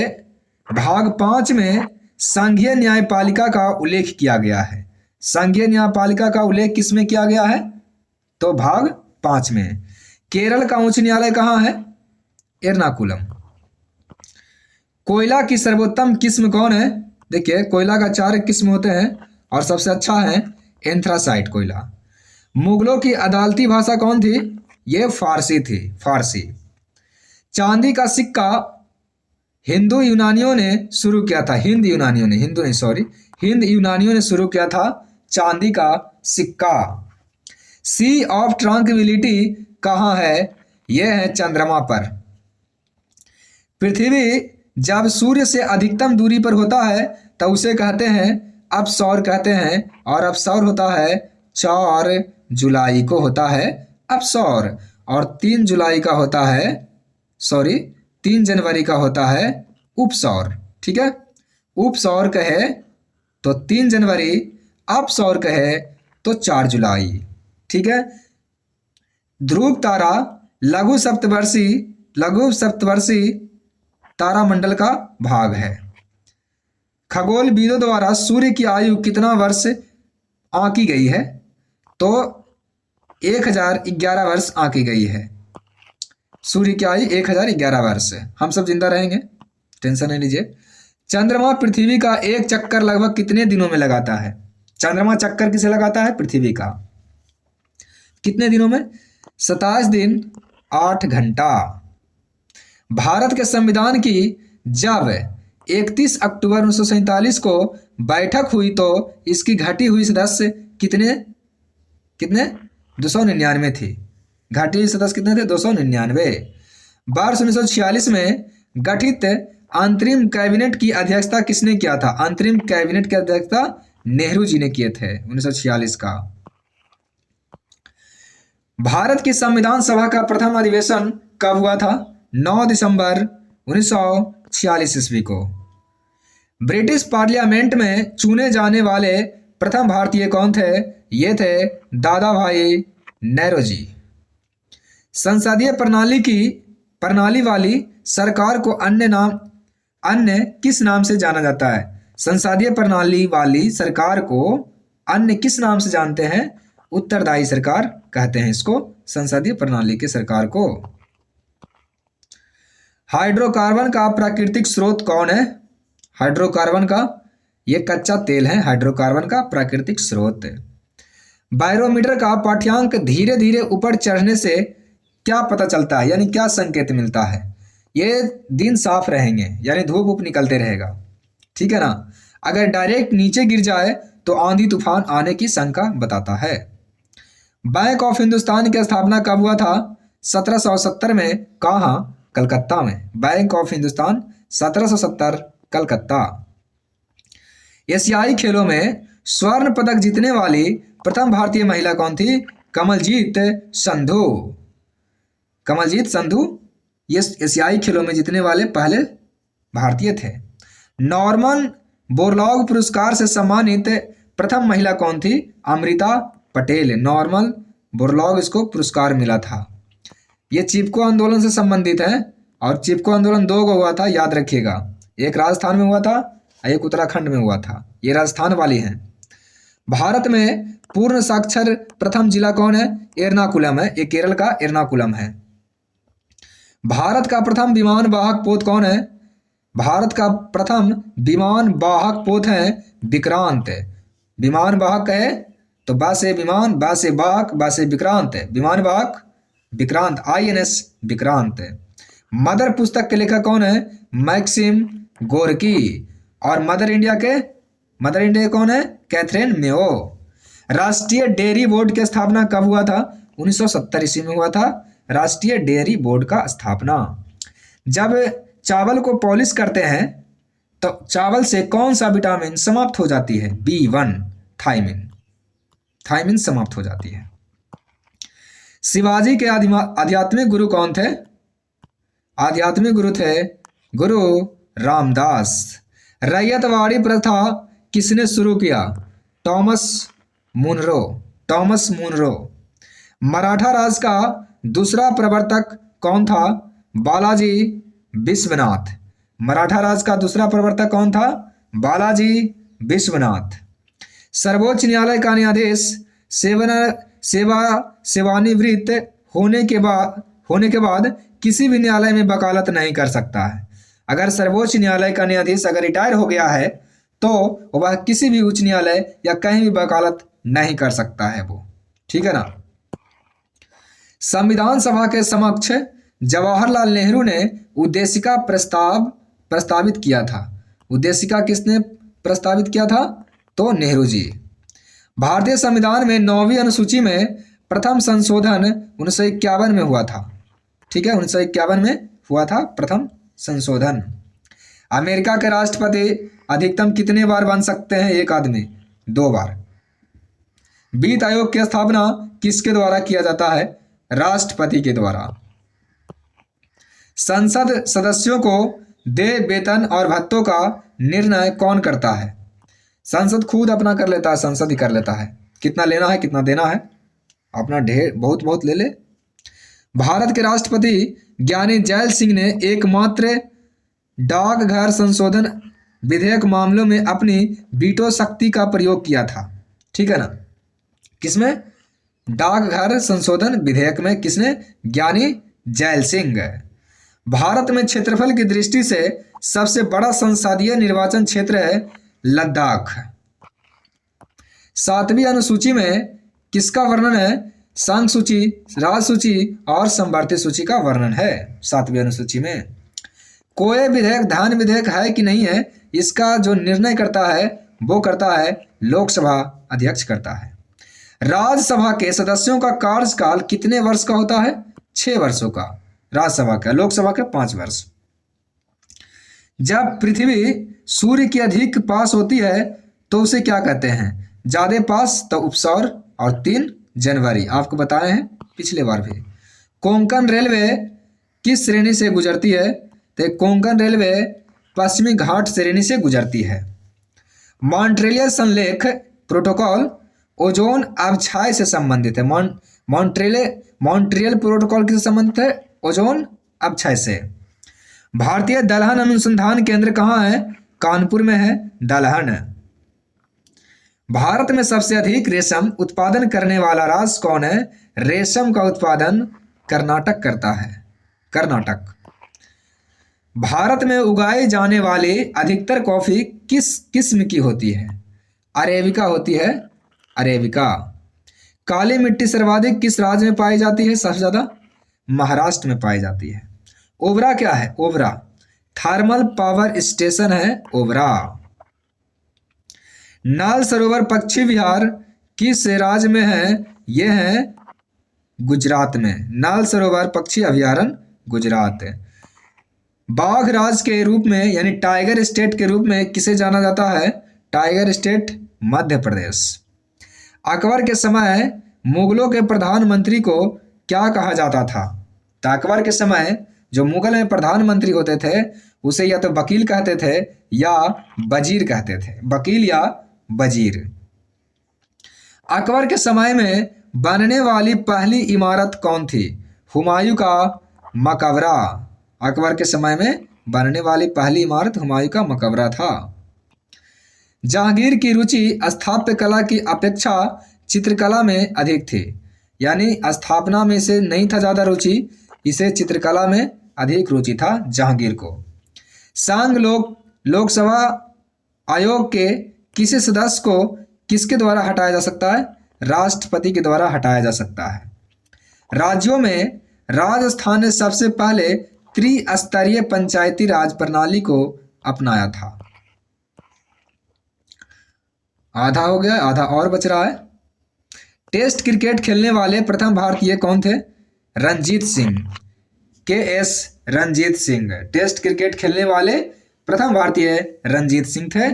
A: भाग 5 में संघीय न्यायपालिका का उल्लेख किया गया है। संघीय न्यायपालिका का उल्लेख किसमें किया गया है? तो भाग 5 में। केरल का उच्च न्यायालय कहाँ है? एर्नाकुलम। कोयला की सर्वोत्तम किस्म कौन है? देखिए, कोयला का 4 किस्म होते हैं और सबसे अच्छा है एंथ्रासाइट कोयला। मुगलों की अदालती भाषा कौन थी? ये फारसी थी, फारसी। चांदी का सिक्का हिंदू यूनानियों ने शुरू किया था। हिंद यूनानियों ने, हिंदू नहीं सॉरी, हिंद यूनानियों ने शुरू किया था चांदी का सिक्का। सी ऑफ ट्रांक्विलिटी कहाँ है? यह है चंद्रमा पर। पृथ्वी जब सूर्य से अधिकतम दूरी पर होता है तो उसे कहते हैं अपसौर कहते हैं, और अपसौर होता है 4 जुलाई को होता है अपसौर, और 3 जुलाई का होता है 3 जनवरी का होता है उपसौर। ठीक है, उपसौर कहे तो 3 जनवरी, अपसौर कहे तो 4 जुलाई। ठीक है। ध्रुव तारा लघु सप्तवर्षी तारामंडल का भाग है। खगोलविदों द्वारा सूर्य की आयु कितना वर्ष आंकी गई है? तो 1011 वर्ष आंकी गई है। सूर्य की आयु 1011 वर्ष है, हम सब जिंदा रहेंगे, टेंशन नहीं लीजिए। चंद्रमा पृथ्वी का एक चक्कर लगभग कितने दिनों में लगाता है? चंद्रमा चक्कर किसे लगाता है? पृथ्वी का। कितने दिनों में? 27 दिन 8 घंटा। भारत के संविधान की जब 31 अक्टूबर 1947 को बैठक हुई तो इसकी घटी हुई सदस्य कितने कितने 299 थी। घटी हुई सदस्य कितने थे? 299। वर्ष 1946 में गठित अंतरिम कैबिनेट की अध्यक्षता किसने किया था? अंतरिम कैबिनेट की अध्यक्षता नेहरू जी ने किए थे 1946 का। भारत की संविधान सभा का प्रथम अधिवेशन कब हुआ था? 9 दिसंबर 1946 ईस्वी को। ब्रिटिश पार्लियामेंट में चुने जाने वाले प्रथम भारतीय कौन थे? ये थे दादा भाई नेहरू जी। संसदीय प्रणाली वाली सरकार को अन्य किस नाम से जाना जाता है? संसदीय प्रणाली वाली सरकार को अन्य किस नाम से जानते हैं? उत्तरदायी सरकार कहते हैं इसको, संसदीय प्रणाली की सरकार को। हाइड्रोकार्बन का प्राकृतिक स्रोत कौन है? हाइड्रोकार्बन का ये कच्चा तेल है, हाइड्रोकार्बन का प्राकृतिक स्रोत। बैरोमीटर का पाठ्यांक धीरे धीरे ऊपर चढ़ने से क्या पता चलता है, यानी क्या संकेत मिलता है? ये दिन साफ रहेंगे, यानी धूप उप निकलते रहेगा, ठीक है ना। अगर डायरेक्ट नीचे गिर जाए तो आंधी तूफान आने की शंका बताता है। बैंक ऑफ हिंदुस्तान की स्थापना कब हुआ था? 1770 में। कहाँ? कलकत्ता में। Bank of Hindustan 1770 Calcutta. एशियाई खेलों में स्वर्ण पदक जीतने वाली प्रथम भारतीय महिला कौन थी? कमलजीत संधू। कमलजीत संधू ये एशियाई खेलों में जीतने वाले पहले भारतीय थे। नॉर्मन बोरलॉग पुरस्कार से सम्मानित प्रथम महिला कौन थी? अमृता पटेल। नॉर्मन बोरलॉग इसको पुरस्कार मिला था। ये चिपको आंदोलन से संबंधित है और चिपको आंदोलन 2 को हुआ था, याद रखिएगा। एक राजस्थान में हुआ था, एक उत्तराखंड में हुआ था। ये राजस्थान वाली हैं। भारत में पूर्ण साक्षर प्रथम जिला कौन है? एर्नाकुलम है। ये केरल का एर्नाकुलम है। भारत का प्रथम विमान वाहक पोत कौन है? भारत का प्रथम विमान वाहक पोत है विक्रांत। विमान वाहक है तो बा से विमान, बा से वाहक, बा से विक्रांत। विमान वाहक विक्रांत, INS विक्रांत। मदर पुस्तक के लेखक कौन है? Maxim Gorky. और मदर इंडिया कौन है? Katherine Mayo. राष्ट्रीय डेयरी बोर्ड की स्थापना कब हुआ था? 1970 ईस्वी में हुआ था राष्ट्रीय डेयरी बोर्ड का स्थापना। जब चावल को पॉलिश करते हैं तो चावल से कौन सा विटामिन समाप्त हो जाती है? B1 थायमिन समाप्त हो जाती है। शिवाजी के आध्यात्मिक गुरु कौन थे? आध्यात्मिक गुरु थे गुरु रामदास। रैयतवाड़ी प्रथा किसने शुरू किया? Thomas Munro. मराठा राज का दूसरा प्रवर्तक कौन था? बालाजी विश्वनाथ। मराठा राज का दूसरा प्रवर्तक कौन था? बालाजी विश्वनाथ। सर्वोच्च न्यायालय का न्यायाधीश सेवानिवृत्त होने के बाद किसी भी न्यायालय में वकालत नहीं कर सकता है। अगर सर्वोच्च न्यायालय का न्यायाधीश अगर रिटायर हो गया है तो वह किसी भी उच्च न्यायालय या कहीं भी वकालत नहीं कर सकता है वो, ठीक है ना। संविधान सभा के समक्ष जवाहरलाल नेहरू ने उद्देशिका प्रस्तावित किया था। उद्देशिका किसने प्रस्तावित किया था? तो नेहरू जी। भारतीय संविधान में 9वीं अनुसूची में प्रथम संशोधन 1951 में हुआ था, ठीक है, 1951 में हुआ था प्रथम संशोधन। अमेरिका के राष्ट्रपति अधिकतम कितने बार बन सकते हैं? एक आदमी 2 बार। वित्त आयोग की स्थापना किसके द्वारा किया जाता है? राष्ट्रपति के द्वारा। संसद सदस्यों को देय वेतन और भत्तों का निर्णय कौन करता है? संसद खुद अपना कर लेता है, संसद ही कर लेता है। कितना लेना है कितना देना है, अपना ढेर बहुत ले ले। भारत के राष्ट्रपति ज्ञानी जैल सिंह ने एकमात्र डाकघर संशोधन विधेयक मामलों में अपनी वीटो शक्ति का प्रयोग किया था, ठीक है ना। किसमें? डाकघर संशोधन विधेयक में किसने? ज्ञानी जैल सिंह। भारत में क्षेत्रफल की दृष्टि से सबसे बड़ा संसदीय निर्वाचन क्षेत्र है लद्दाख। 7वीं अनुसूची में किसका वर्णन है? संघ सूची, राज्य सूची और समवर्ती सूची का वर्णन है 7वीं अनुसूची में। कोई विधेयक धान विधेयक है कि नहीं है, इसका जो निर्णय करता है वो करता है लोकसभा अध्यक्ष करता है। राज्यसभा के सदस्यों का कार्यकाल कितने वर्ष का होता है? 6 वर्षों का राज्यसभा का, लोकसभा का 5 वर्ष। जब पृथ्वी सूर्य के अधिक पास होती है तो उसे क्या कहते हैं? ज्यादा पास तो उपसौर, और 3 जनवरी आपको बताए हैं पिछले बार भी। कोंकण रेलवे किस श्रेणी से गुजरती है? तो कोंकण रेलवे पश्चिमी घाट श्रेणी से गुजरती है। मॉन्ट्रियल संलेख प्रोटोकॉल ओजोन अवक्षय से संबंधित है। मॉन्ट्रियल प्रोटोकॉल किससे संबंधित है? ओजोन अवक्षय से। भारतीय दलहन अनुसंधान केंद्र कहाँ है? कानपुर में है दलहन। भारत में सबसे अधिक रेशम उत्पादन करने वाला राज्य कौन है? रेशम का उत्पादन कर्नाटक करता है, कर्नाटक। भारत में उगाई जाने वाली अधिकतर कॉफी किस किस्म की होती है? अरेबिका होती है, अरेबिका। काली मिट्टी सर्वाधिक किस राज्य में पाई जाती है? सबसे ज्यादा महाराष्ट्र में पाई जाती है। ओबरा क्या है? ओबरा थर्मल पावर स्टेशन है ओबरा। नाल सरोवर पक्षी विहार किस राज्य में है? यह है गुजरात में। नाल सरोवर पक्षी अभयारण्य गुजरात। बाघ राज के रूप में यानी टाइगर स्टेट के रूप में किसे जाना जाता है? Tiger state Madhya Pradesh. अकबर के समय मुगलों के प्रधानमंत्री को क्या कहा जाता था? तो अकबर के समय जो मुगल में प्रधानमंत्री होते थे उसे या तो वकील कहते थे या वजीर कहते थे, वकील या वजीर। अकबर के समय में बनने वाली पहली इमारत कौन थी? हुमायूं का मकबरा। अकबर के समय में बनने वाली पहली इमारत हुमायूं का मकबरा था। जहांगीर की रुचि स्थापत्य कला की अपेक्षा चित्रकला में अधिक थी, यानी स्थापना में इसे नहीं था ज्यादा रुचि, इसे चित्रकला में अधिक रुचि था जहांगीर को। संघ लोकसभा आयोग के किसी सदस्य को किसके द्वारा हटाया जा सकता है? राष्ट्रपति के द्वारा हटाया जा सकता है। राज्यों में राजस्थान ने सबसे पहले त्रिस्तरीय पंचायती राज प्रणाली को अपनाया था। आधा हो गया, आधा और बच रहा है। टेस्ट क्रिकेट खेलने वाले प्रथम भारतीय कौन थे? Ranjit Singh, KS Ranjit Singh. Test cricket खेलने वाले प्रथम भारतीय रणजीत सिंह थे।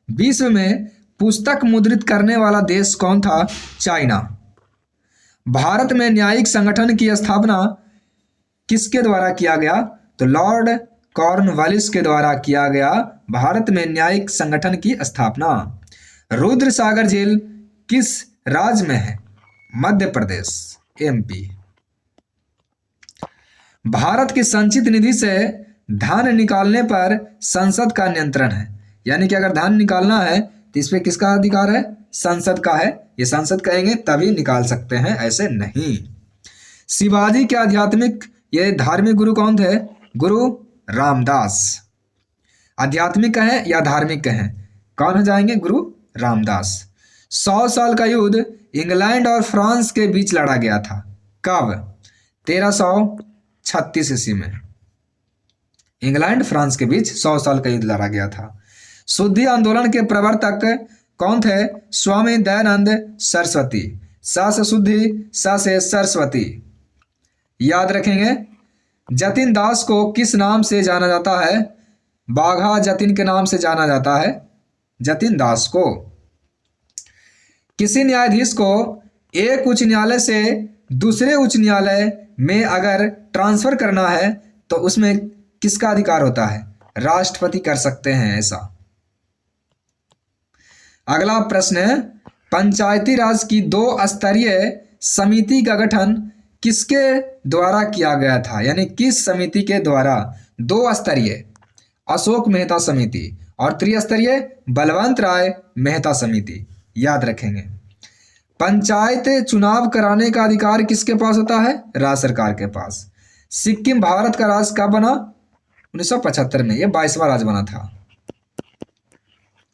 A: विश्व में पुस्तक मुद्रित करने वाला देश कौन था? चाइना। भारत में न्यायिक संगठन की स्थापना किसके द्वारा किया गया? तो लॉर्ड कॉर्नवालिस के द्वारा किया गया भारत में न्यायिक संगठन की स्थापना। रुद्र सागर झील किस राज्य में है? मध्य प्रदेश, MP। भारत की संचित निधि से धन निकालने पर संसद का नियंत्रण है, यानी कि अगर धन निकालना है तो इस पे किसका अधिकार है? संसद का है। ये संसद कहेंगे तभी निकाल सकते हैं, ऐसे नहीं। शिवाजी के आध्यात्मिक ये धार्मिक गुरु कौन थे? गुरु रामदास। आध्यात्मिक कहें या धार्मिक कहें, कौन हो जाएंगे? गुरु रामदास। 100 साल का युद्ध इंग्लैंड और फ्रांस के बीच लड़ा गया था। कब? 1336 ईस्वी में इंग्लैंड फ्रांस के बीच 100 साल का युद्ध लड़ा गया था। शुद्धि आंदोलन के प्रवर्तक कौन थे? स्वामी दयानंद सरस्वती। सा से शुद्धि, सा से सरस्वती। याद रखेंगे। जतिन दास को किस नाम से जाना जाता है? बाघा जतिन के नाम से जाना जाता है जतिन दास को। किसी न्यायाधीश को एक उच्च न्यायालय से दूसरे उच्च न्यायालय में अगर ट्रांसफर करना है तो उसमें किसका अधिकार होता है? राष्ट्रपति कर सकते हैं ऐसा। अगला प्रश्न है, पंचायती राज की 2 स्तरीय समिति का गठन किसके द्वारा किया गया था? यानी किस समिति के द्वारा? 2 स्तरीय अशोक मेहता समिति और त्रिस्तरीय बलवंत राय मेहता समिति। याद रखेंगे। पंचायत चुनाव कराने का अधिकार किसके पास होता है? राज्य सरकार के पास। सिक्किम भारत का राज्य कब बना? 1975 में, ये 22वां राज्य बना था।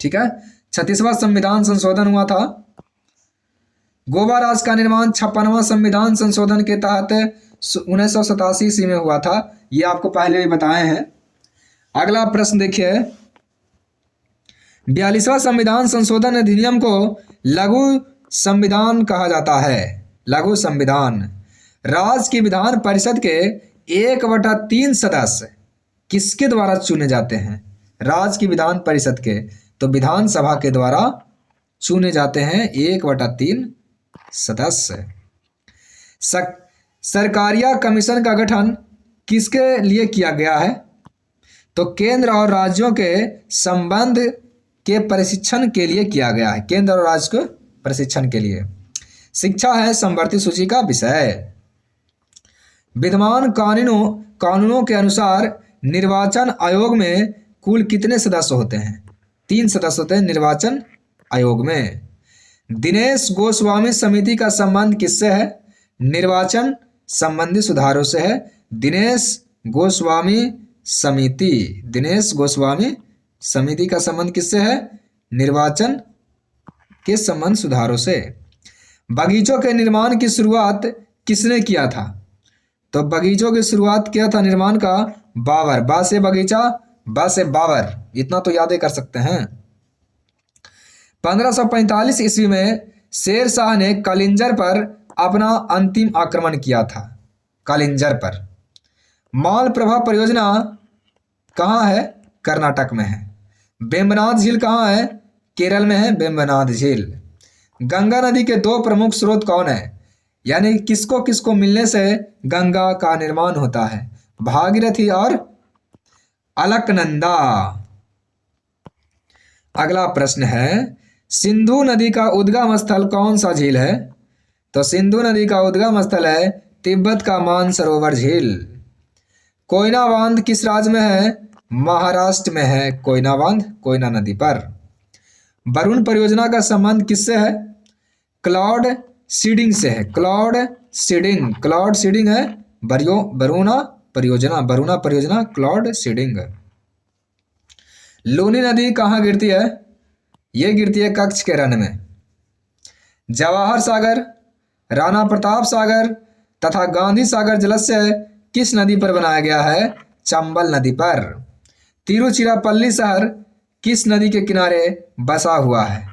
A: ठीक है। 36वां संविधान संशोधन हुआ था। गोवा राज्य का निर्माण 56वां संविधान संशोधन के तहत 1987 ईस्वी में हुआ था। ये आपको पहले भी बताए हैं। अगला प्रश्न देखिए, 42वां संविधान संशोधन अधिनियम को लघु संविधान कहा जाता है। लघु संविधान। राज्य की विधान परिषद के 1/3 सदस्य किसके द्वारा चुने जाते हैं? राज्य की विधान परिषद के, तो विधानसभा के द्वारा चुने जाते हैं 1/3 सदस्य। सरकारिया कमीशन का गठन किसके लिए किया गया है? तो केंद्र और राज्यों के संबंध के प्रशिक्षण के लिए किया गया है। केंद्र और राज्य के प्रशिक्षण के लिए। शिक्षा है समवर्ती सूची का विषय। विद्यमान कानूनों के अनुसार निर्वाचन आयोग में कुल कितने सदस्य होते हैं? 3 सदस्य होते हैं निर्वाचन आयोग में। दिनेश गोस्वामी समिति का संबंध किससे है? निर्वाचन संबंधी सुधारों से है। दिनेश गोस्वामी समिति का संबंध किससे है? निर्वाचन के संबंध सुधारों से। बगीचों के निर्माण की शुरुआत किसने किया था? तो बगीचों की शुरुआत किया था निर्माण का बाबर। बा से बगीचा, बा से बाबर, इतना तो याद कर सकते हैं। 1545 ईस्वी में शेर शाह ने कलिंजर पर अपना अंतिम आक्रमण किया था। कलिंजर पर। मालप्रभा परियोजना कहाँ है? कर्नाटक में है। वेम्बनाड झील कहाँ है? केरल में है वेम्बनाड झील। गंगा नदी के 2 प्रमुख स्रोत कौन है? यानी किसको किसको मिलने से गंगा का निर्माण होता है? भागीरथी और अलकनंदा। अगला प्रश्न है, सिंधु नदी का उद्गम स्थल कौन सा झील है? तो सिंधु नदी का उद्गम स्थल है तिब्बत का मानसरोवर झील। कोयना बांध किस राज्य में है? महाराष्ट्र में है कोयना बांध, कोयना नदी पर। वरुण परियोजना का संबंध किससे है? क्लाउड सीडिंग से है। क्लाउड सीडिंग है वरुणा परियोजना क्लाउड सीडिंग। लूनी नदी कहाँ गिरती है? ये गिरती है कच्छ के रण में। जवाहर सागर, राणा प्रताप सागर तथा गांधी सागर जलाशय किस नदी पर बनाया गया है? चंबल नदी पर। तिरुचिरापल्ली शहर किस नदी के किनारे बसा हुआ है?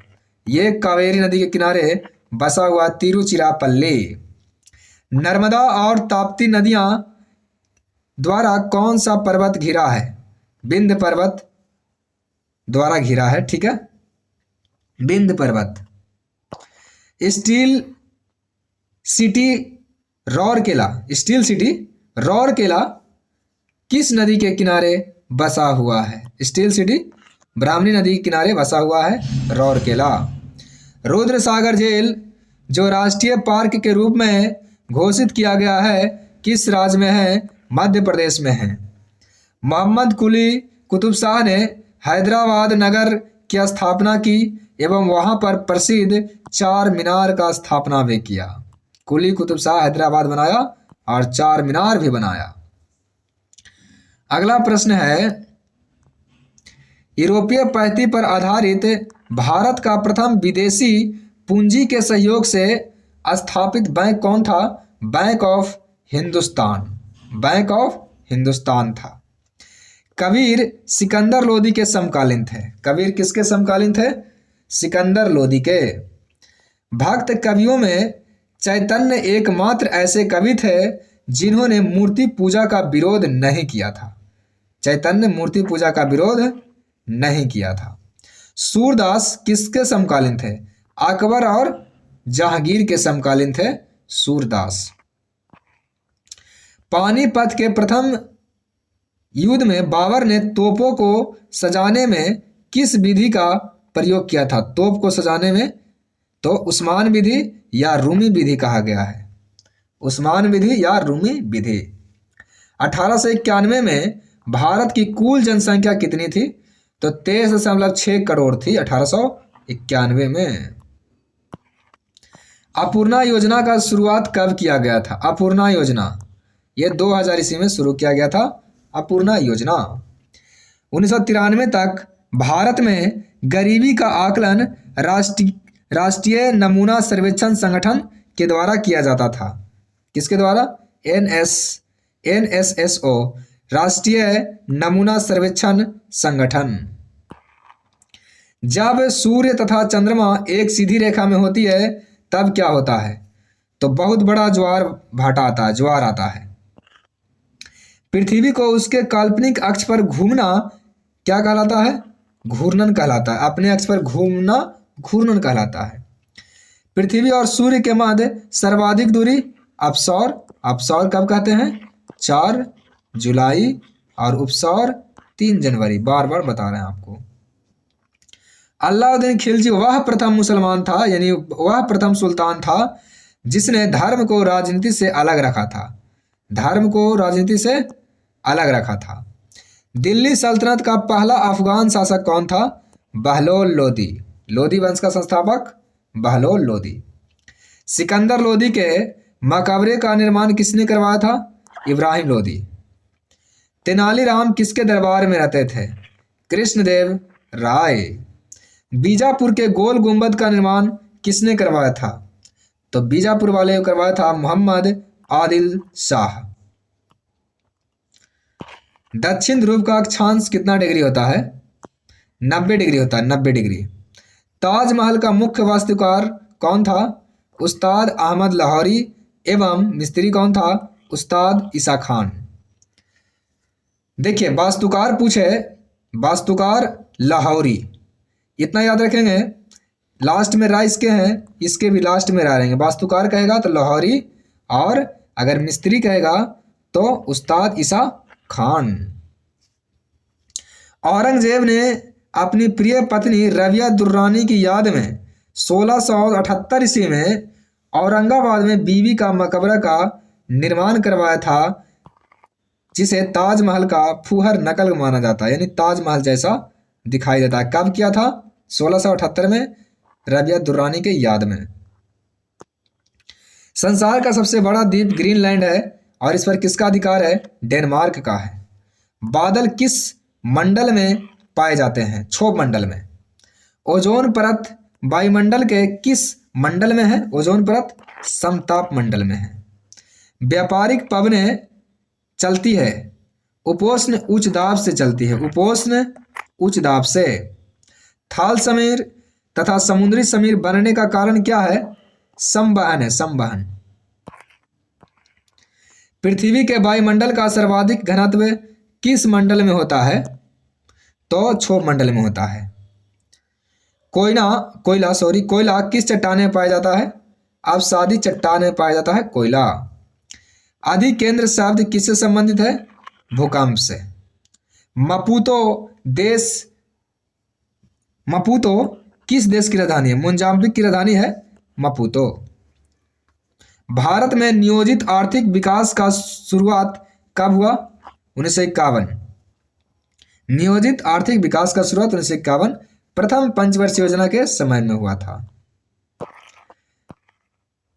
A: ये कावेरी नदी के किनारे बसा हुआ तिरुचिरापल्ली। नर्मदा और ताप्ती नदियां द्वारा कौन सा पर्वत घिरा है? विंध्य पर्वत द्वारा घिरा है। ठीक है, विंध्य पर्वत। स्टील सिटी रौरकेला किस नदी के किनारे बसा हुआ है? स्टील सिटी ब्राह्मणी नदी के किनारे बसा हुआ है रौरकेला। रुद्र सागर झील जो राष्ट्रीय पार्क के रूप में घोषित किया गया है किस राज्य में है? मध्य प्रदेश में है। मोहम्मद कुली कुतुब शाह ने हैदराबाद नगर की स्थापना की एवं वहां पर प्रसिद्ध 4 मीनार का स्थापना भी किया। कुली कुतुब शाह हैदराबाद बनाया और 4 मीनार भी बनाया। अगला प्रश्न है, यूरोपीय पद्धति पर आधारित भारत का प्रथम विदेशी पूंजी के सहयोग से स्थापित बैंक कौन था? बैंक ऑफ हिंदुस्तान था। कबीर सिकंदर लोदी के समकालीन थे। कबीर किसके समकालीन थे? सिकंदर लोदी के। भक्त कवियों में चैतन्य एकमात्र ऐसे कवि थे जिन्होंने मूर्ति पूजा का विरोध नहीं किया था। चैतन्य मूर्ति पूजा का विरोध नहीं किया था। सूरदास किसके समकालीन थे? अकबर और जहांगीर के समकालीन थे सूरदास। पानीपत के प्रथम युद्ध में बाबर ने तोपों को सजाने में किस विधि का प्रयोग किया था? तोप को सजाने में तो उस्मान विधि या रूमी विधि कहा गया है। उस्मान विधि या रूमी विधि। 1891 में भारत की कुल जनसंख्या कितनी थी? तो 23.6 करोड़ थी 1891 में। अपूर्णा योजना का शुरुआत कब किया गया था? अपूर्णा योजना ये 2000 ईस्वी में शुरू किया गया था अपूर्णा योजना। 1993 तक भारत में गरीबी का आकलन राष्ट्रीय नमूना सर्वेक्षण संगठन के द्वारा किया जाता था। किसके द्वारा? NSSO, राष्ट्रीय नमूना सर्वेक्षण संगठन। जब सूर्य तथा चंद्रमा एक सीधी रेखा में होती है तब क्या होता है? तो बहुत बड़ा ज्वार भाटा आता है, ज्वार आता है। पृथ्वी को उसके काल्पनिक अक्ष पर घूमना क्या कहलाता है? घूर्णन कहलाता है। अपने अक्ष पर घूमना घूर्णन कहलाता है। पृथ्वी और सूर्य के मध्य सर्वाधिक दूरी अपसौर। अपसौर कब कहते हैं? 4 जुलाई और उपसौर 3 जनवरी। बार बार बता रहे हैं आपको। अलाउद्दीन खिलजी वह प्रथम मुसलमान था, यानी वह प्रथम सुल्तान था जिसने धर्म को राजनीति से अलग रखा था। धर्म को राजनीति से अलग रखा था। दिल्ली सल्तनत का पहला अफगान शासक कौन था? बहलोल लोदी। लोदी वंश का संस्थापक बहलोल लोदी। सिकंदर लोदी के मकबरे का निर्माण किसने करवाया था? इब्राहिम लोदी। तेनालीराम किसके दरबार में रहते थे? कृष्णदेव राय। बीजापुर के गोल गुंबद का निर्माण किसने करवाया था? तो बीजापुर वाले को करवाया था मोहम्मद आदिल शाह। दक्षिण ध्रुव का अक्षांश कितना डिग्री होता है? 90 डिग्री होता है, 90 डिग्री। ताजमहल का मुख्य वास्तुकार कौन था? उस्ताद अहमद लाहौरी। एवं मिस्त्री कौन था? उस्ताद ईसा खान। देखिए वास्तुकार पूछे, वास्तुकार लाहौरी, इतना याद रखेंगे। लास्ट में रा इसके हैं, इसके भी लास्ट में रा रहेंगे। वास्तुकार कहेगा तो लाहौरी, और अगर मिस्त्री कहेगा तो उस्ताद ईसा खान। औरंगजेब ने अपनी प्रिय पत्नी रबिया दुर्रानी की याद में 1678 ईस्वी में औरंगाबाद में बीवी का मकबरा का निर्माण करवाया था, जिसे ताजमहल का फूहर नकल माना जाता है, यानी ताजमहल जैसा दिखाई देता है। कब किया था? 1678 में, रबिया दुर्रानी के याद में। संसार का सबसे बड़ा द्वीप ग्रीनलैंड है और इस पर किसका अधिकार है? डेनमार्क का है। बादल किस मंडल में पाए जाते हैं? क्षोभ मंडल में। ओजोन परत वायुमंडल के किस मंडल में है? ओजोन परत समताप मंडल में है। व्यापारिक पवनें चलती है उपोष्ण उच्च दाब से चलती है, उपोष्ण उच्च दाब से। थाल समीर तथा समुद्री समीर बनने का कारण क्या है? संवहन है, संवहन। पृथ्वी के वायुमंडल का सर्वाधिक घनत्व किस मंडल में होता है? तो क्षोभ मंडल में होता है। कोयला किस चट्टान में पाया जाता है? अवसादी चट्टान में पाया जाता है कोयला। अधिकेंद्र शब्द किससे संबंधित है? भूकंप से। मपूतो किस देश की राजधानी है? मोजाम्बिक की राजधानी है मपूतो। भारत में नियोजित आर्थिक विकास का शुरुआत कब हुआ? 1951। नियोजित आर्थिक विकास का शुरुआत 1951 प्रथम पंचवर्षीय योजना के समय में हुआ था।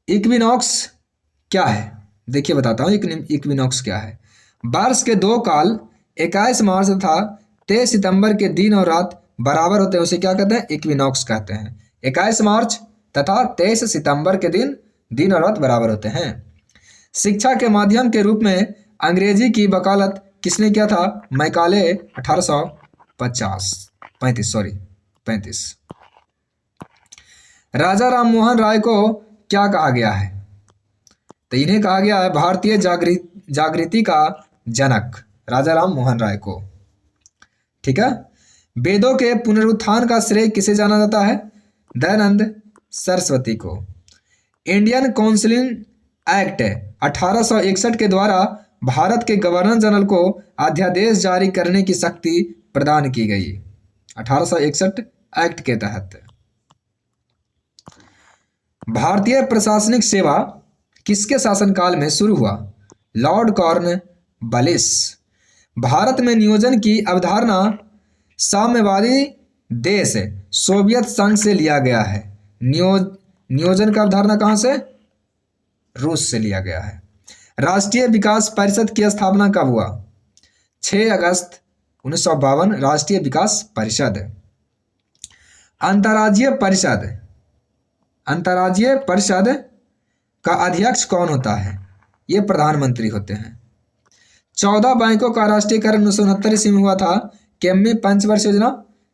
A: इक्विनॉक्स क्या है? देखिए बताता हूं इक्विनॉक्स क्या है। वर्ष के 2 काल 21 मार्च तथा 23 सितंबर के दिन और रात बराबर होते हैं, उसे क्या कहते हैं? इक्विनॉक्स कहते हैं। 21 मार्च तथा 23 सितंबर के दिन और रात बराबर होते हैं। शिक्षा के माध्यम के रूप में अंग्रेजी की वकालत किसने किया था? मैकाले 1835। राजा राम मोहन राय को क्या कहा गया है? तो इन्हें कहा गया है भारतीय जागृति का जनक, राजा राम मोहन राय को। ठीक है। वेदों के पुनरुत्थान का श्रेय किसे जाना जाता है? दयानंद सरस्वती को। इंडियन काउंसिलिंग एक्ट 1861 के द्वारा भारत के गवर्नर जनरल को अध्यादेश जारी करने की शक्ति प्रदान की गई। 1861 एक्ट के तहत। भारतीय प्रशासनिक सेवा किसके शासनकाल में शुरू हुआ? Lord Cornwallis. भारत में नियोजन की अवधारणा साम्यवादी देश सोवियत संघ से लिया गया है। नियोजन का अवधारणा कहाँ से? रूस से लिया गया है। राष्ट्रीय विकास परिषद की स्थापना कब हुआ? 6 अगस्त 1952 राष्ट्रीय विकास परिषद। अंतर्राज्यीय परिषद, अंतर्राज्यीय परिषद का अध्यक्ष कौन होता है? ये प्रधानमंत्री होते हैं। 14 बैंकों का राष्ट्रीयकरण 1969 ईस्वी में हुआ था। केम्मी पंचवर्ष योजना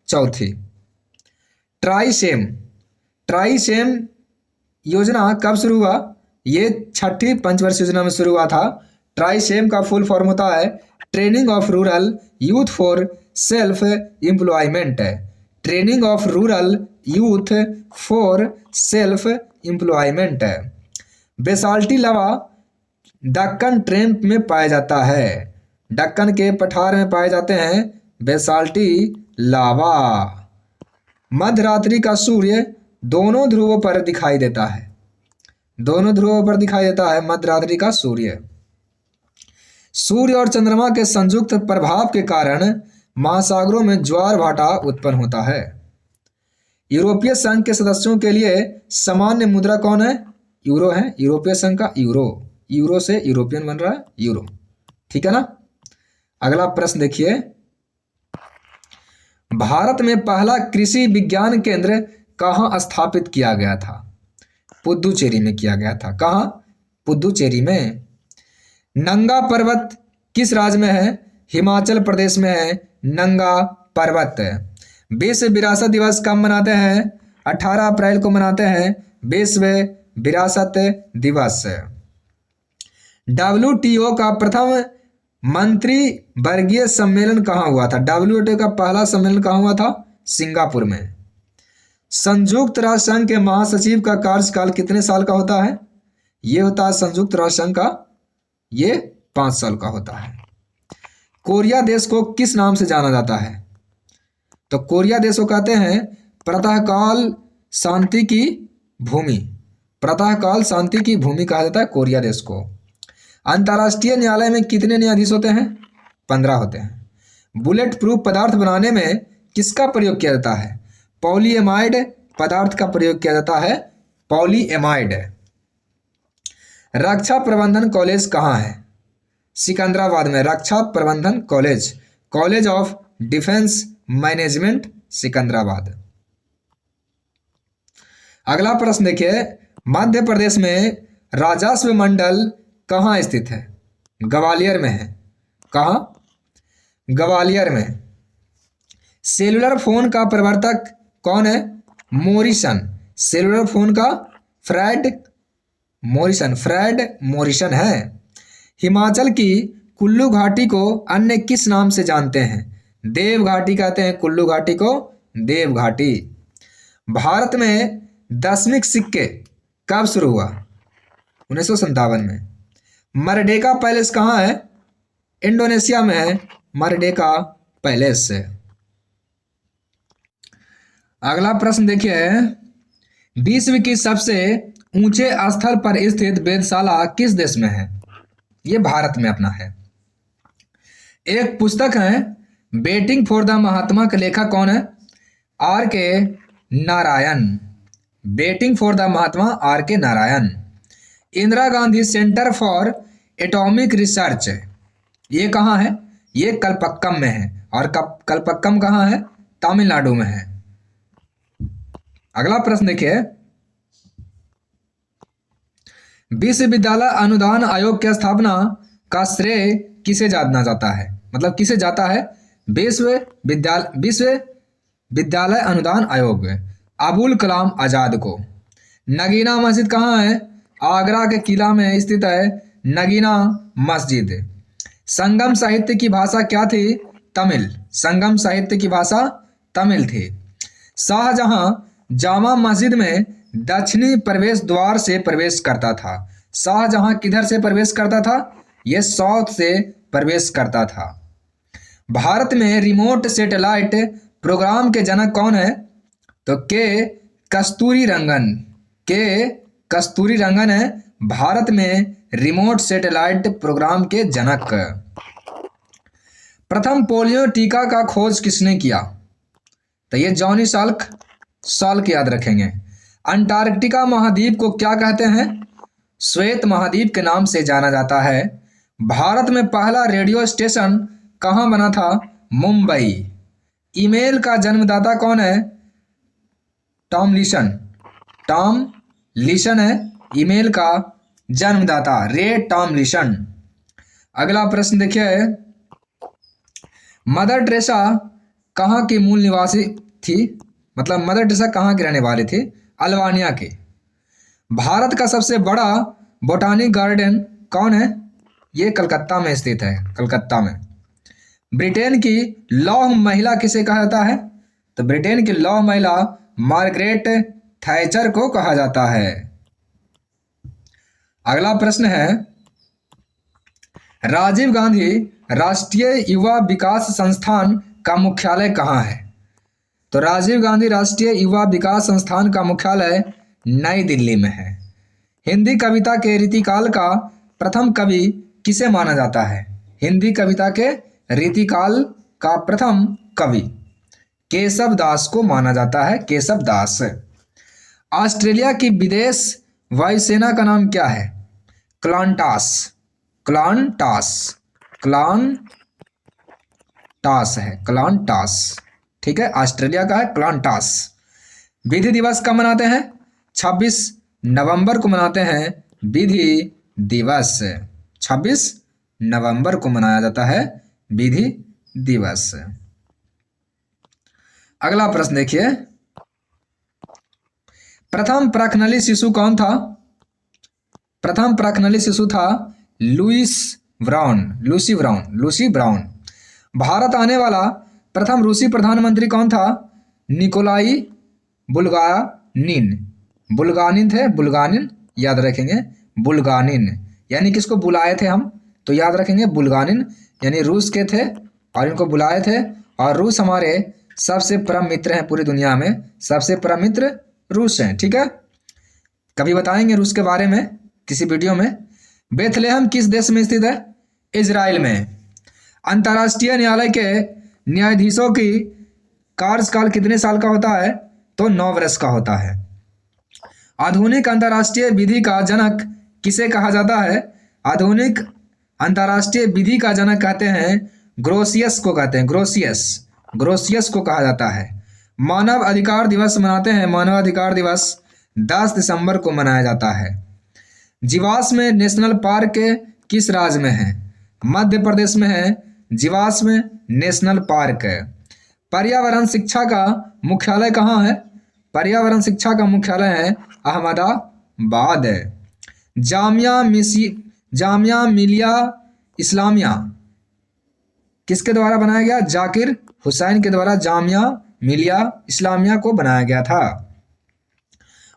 A: चौथी। ट्राइसेम, ट्राइसेम योजना कब शुरू हुआ? ये 6ठी पंचवर्ष योजना में शुरू हुआ था। ट्राइसेम का फुल फॉर्म होता है training of rural youth for self employment. Training of rural youth for self employment. Basaltic lava Deccan ट्रेंट में पाया जाता है। दक्कन के पठार में पाए जाते हैं बेसाल्टी लावा। मध्यरात्रि का सूर्य दोनों ध्रुवों पर दिखाई देता है। दोनों ध्रुवों पर दिखाई देता है मध्यरात्रि का सूर्य। सूर्य और चंद्रमा के संयुक्त प्रभाव के कारण महासागरों में ज्वार भाटा उत्पन्न होता है। यूरोपीय संघ के सदस्यों के लिए सामान्य मुद्रा कौन है? यूरो है। यूरोपीय संघ का यूरो, यूरो से यूरोपियन बन रहा है यूरो, ठीक है ना। अगला प्रश्न देखिए, भारत में पहला कृषि विज्ञान केंद्र कहाँ स्थापित किया गया था? पुदुचेरी में किया गया था। कहाँ? पुदुचेरी में। नंगा पर्वत किस राज्य में है? हिमाचल प्रदेश में है नंगा पर्वत। विश्व विरासत दिवस कब मनाते हैं? 18 अप्रैल को मनाते हैं विश्व विरासत दिवस। WTO का प्रथम मंत्री वर्गीय सम्मेलन कहाँ हुआ था? WTO का पहला सम्मेलन कहाँ हुआ था? सिंगापुर में। संयुक्त राष्ट्र संघ के महासचिव का कार्यकाल कितने साल का होता है? ये होता है संयुक्त राष्ट्र संघ का, ये 5 साल का होता है। कोरिया देश को किस नाम से जाना जाता है? तो कोरिया देश को कहते हैं प्रातःकाल शांति की भूमि। प्रातःकाल शांति की भूमि कहा जाता है कोरिया देश को। अंतर्राष्ट्रीय न्यायालय में कितने न्यायाधीश होते हैं? 15 होते हैं। बुलेट प्रूफ पदार्थ बनाने में किसका प्रयोग किया जाता है? पॉलीएमाइड पदार्थ का प्रयोग किया जाता है, पॉलीएमाइड। रक्षा प्रबंधन कॉलेज कहाँ है? सिकंदराबाद में रक्षा प्रबंधन college, college of defence management Secunderabad. अगला प्रश्न देखिए, मध्य प्रदेश में राजस्व मंडल कहाँ स्थित है? ग्वालियर में है। कहाँ? ग्वालियर में। सेलुलर फोन का प्रवर्तक कौन है? मॉरिसन। सेलुलर फोन का फ्रेड मॉरिसन है। हिमाचल की कुल्लू घाटी को अन्य किस नाम से जानते हैं? देव घाटी कहते हैं कुल्लू घाटी को, देव घाटी। भारत में दशमिक सिक्के कब शुरू हुआ? 1957 में। मरडेका पैलेस कहाँ है? इंडोनेशिया में है मरडेका पैलेस। अगला प्रश्न देखिए, विश्व की सबसे ऊंचे स्थल पर स्थित वेधशाला किस देश में है? ये भारत में अपना है। एक पुस्तक है वेटिंग फॉर द महात्मा के लेखक कौन है? R.K. Narayan. Waiting for the Mahatma R.K. Narayan. Indira Gandhi centre for atomic research ये कहाँ है? ये कलपक्कम में है। और कलपक्कम कहाँ है? तमिलनाडु में है। अगला प्रश्न देखिए, विश्वविद्यालय अनुदान आयोग की स्थापना का श्रेय किसे जाना जाता है? मतलब किसे जाता है? विश्वविद्यालय अनुदान आयोग अबुल कलाम आजाद को। नगीना मस्जिद कहाँ है? आगरा के किला में स्थित है नगीना मस्जिद। संगम साहित्य की भाषा क्या थी? तमिल। संगम साहित्य की भाषा तमिल थी। शाहजहां जामा मस्जिद में दक्षिणी प्रवेश द्वार से प्रवेश करता था। शाहजहां किधर से प्रवेश करता था? यह साउथ से प्रवेश करता था। भारत में रिमोट सैटेलाइट प्रोग्राम के जनक कौन है? तो कस्तूरी रंगन है भारत में रिमोट सैटेलाइट प्रोग्राम के जनक। प्रथम पोलियो टीका का खोज किसने किया? तो ये जॉनी साल्क याद रखेंगे। अंटार्कटिका महाद्वीप को क्या कहते हैं? श्वेत महाद्वीप के नाम से जाना जाता है। भारत में पहला रेडियो स्टेशन कहाँ बना था? मुंबई। ईमेल का जन्मदाता कौन है? Tom listen. टॉम लिसन है ईमेल का जन्मदाता, रे टॉम लिसन। अगला प्रश्न देखिए, मदर टेरेसा कहाँ की मूल निवासी थी? मतलब मदर टेरेसा कहाँ के रहने वाले थे? अल्बानिया के। भारत का सबसे बड़ा बोटानिक गार्डन कौन है? ये कलकत्ता में स्थित है, कलकत्ता में। ब्रिटेन की लौह महिला किसे कहा जाता है? तो ब्रिटेन की लौह महिला मार्गरेट थैचर को कहा जाता है। अगला प्रश्न है, राजीव गांधी राष्ट्रीय युवा विकास संस्थान का मुख्यालय कहाँ है? तो राजीव गांधी राष्ट्रीय युवा विकास संस्थान का मुख्यालय नई दिल्ली में है। हिंदी कविता के रीतिकाल का प्रथम कवि किसे माना जाता है? हिंदी कविता के रीतिकाल का प्रथम कवि केशव दास को माना जाता है, केशव दास। ऑस्ट्रेलिया की विदेश वायुसेना का नाम क्या है? क्लांटास। क्लांटास, क्लांटास है, क्लांटास। ठीक है, ऑस्ट्रेलिया का है क्लांटास। विधि दिवस कब मनाते हैं? 26 नवंबर को मनाते हैं विधि दिवस। 26 नवंबर को मनाया जाता है विधि दिवस। अगला प्रश्न देखिए, प्रथम प्राकनली शिशु कौन था? प्रथम प्राकनली शिशु था लुसी ब्राउन। भारत आने वाला प्रथम रूसी प्रधानमंत्री कौन था? निकोलाई बुल्गानिन थे, बुल्गानिन याद रखेंगे, बुल्गानिन। यानी किसको बुलाए थे हम? तो याद रखेंगे बुल्गानिन, यानी रूस के थे और इनको बुलाए थे। और रूस हमारे सबसे परम मित्र हैं पूरी दुनिया में, सबसे परम मित्र रूस हैं। ठीक है, कभी बताएंगे रूस के बारे में किसी वीडियो में। बेथलेहम किस देश में स्थित है? इजराइल में। अंतर्राष्ट्रीय न्यायालय के न्यायाधीशों की कार्यकाल कितने साल का होता है? तो 9 वर्ष का होता है। आधुनिक अंतर्राष्ट्रीय विधि का जनक किसे कहा जाता है? आधुनिक अंतर्राष्ट्रीय विधि का जनक कहते हैं ग्रोसियस को, कहते हैं ग्रोसियस को कहा जाता है। मानव अधिकार दिवस मनाते हैं, मानव अधिकार दिवस 10 दिसंबर को मनाया जाता है। जीवाश्म नेशनल पार्क किस राज्य में है? मध्य प्रदेश में है जीवाश्म नेशनल पार्क। पर्यावरण शिक्षा का मुख्यालय कहाँ है? पर्यावरण शिक्षा का मुख्यालय है अहमदाबाद। जामिया मिलिया इस्लामिया किसके द्वारा बनाया गया? जाकिर हुसैन के द्वारा जामिया मिलिया इस्लामिया को बनाया गया था।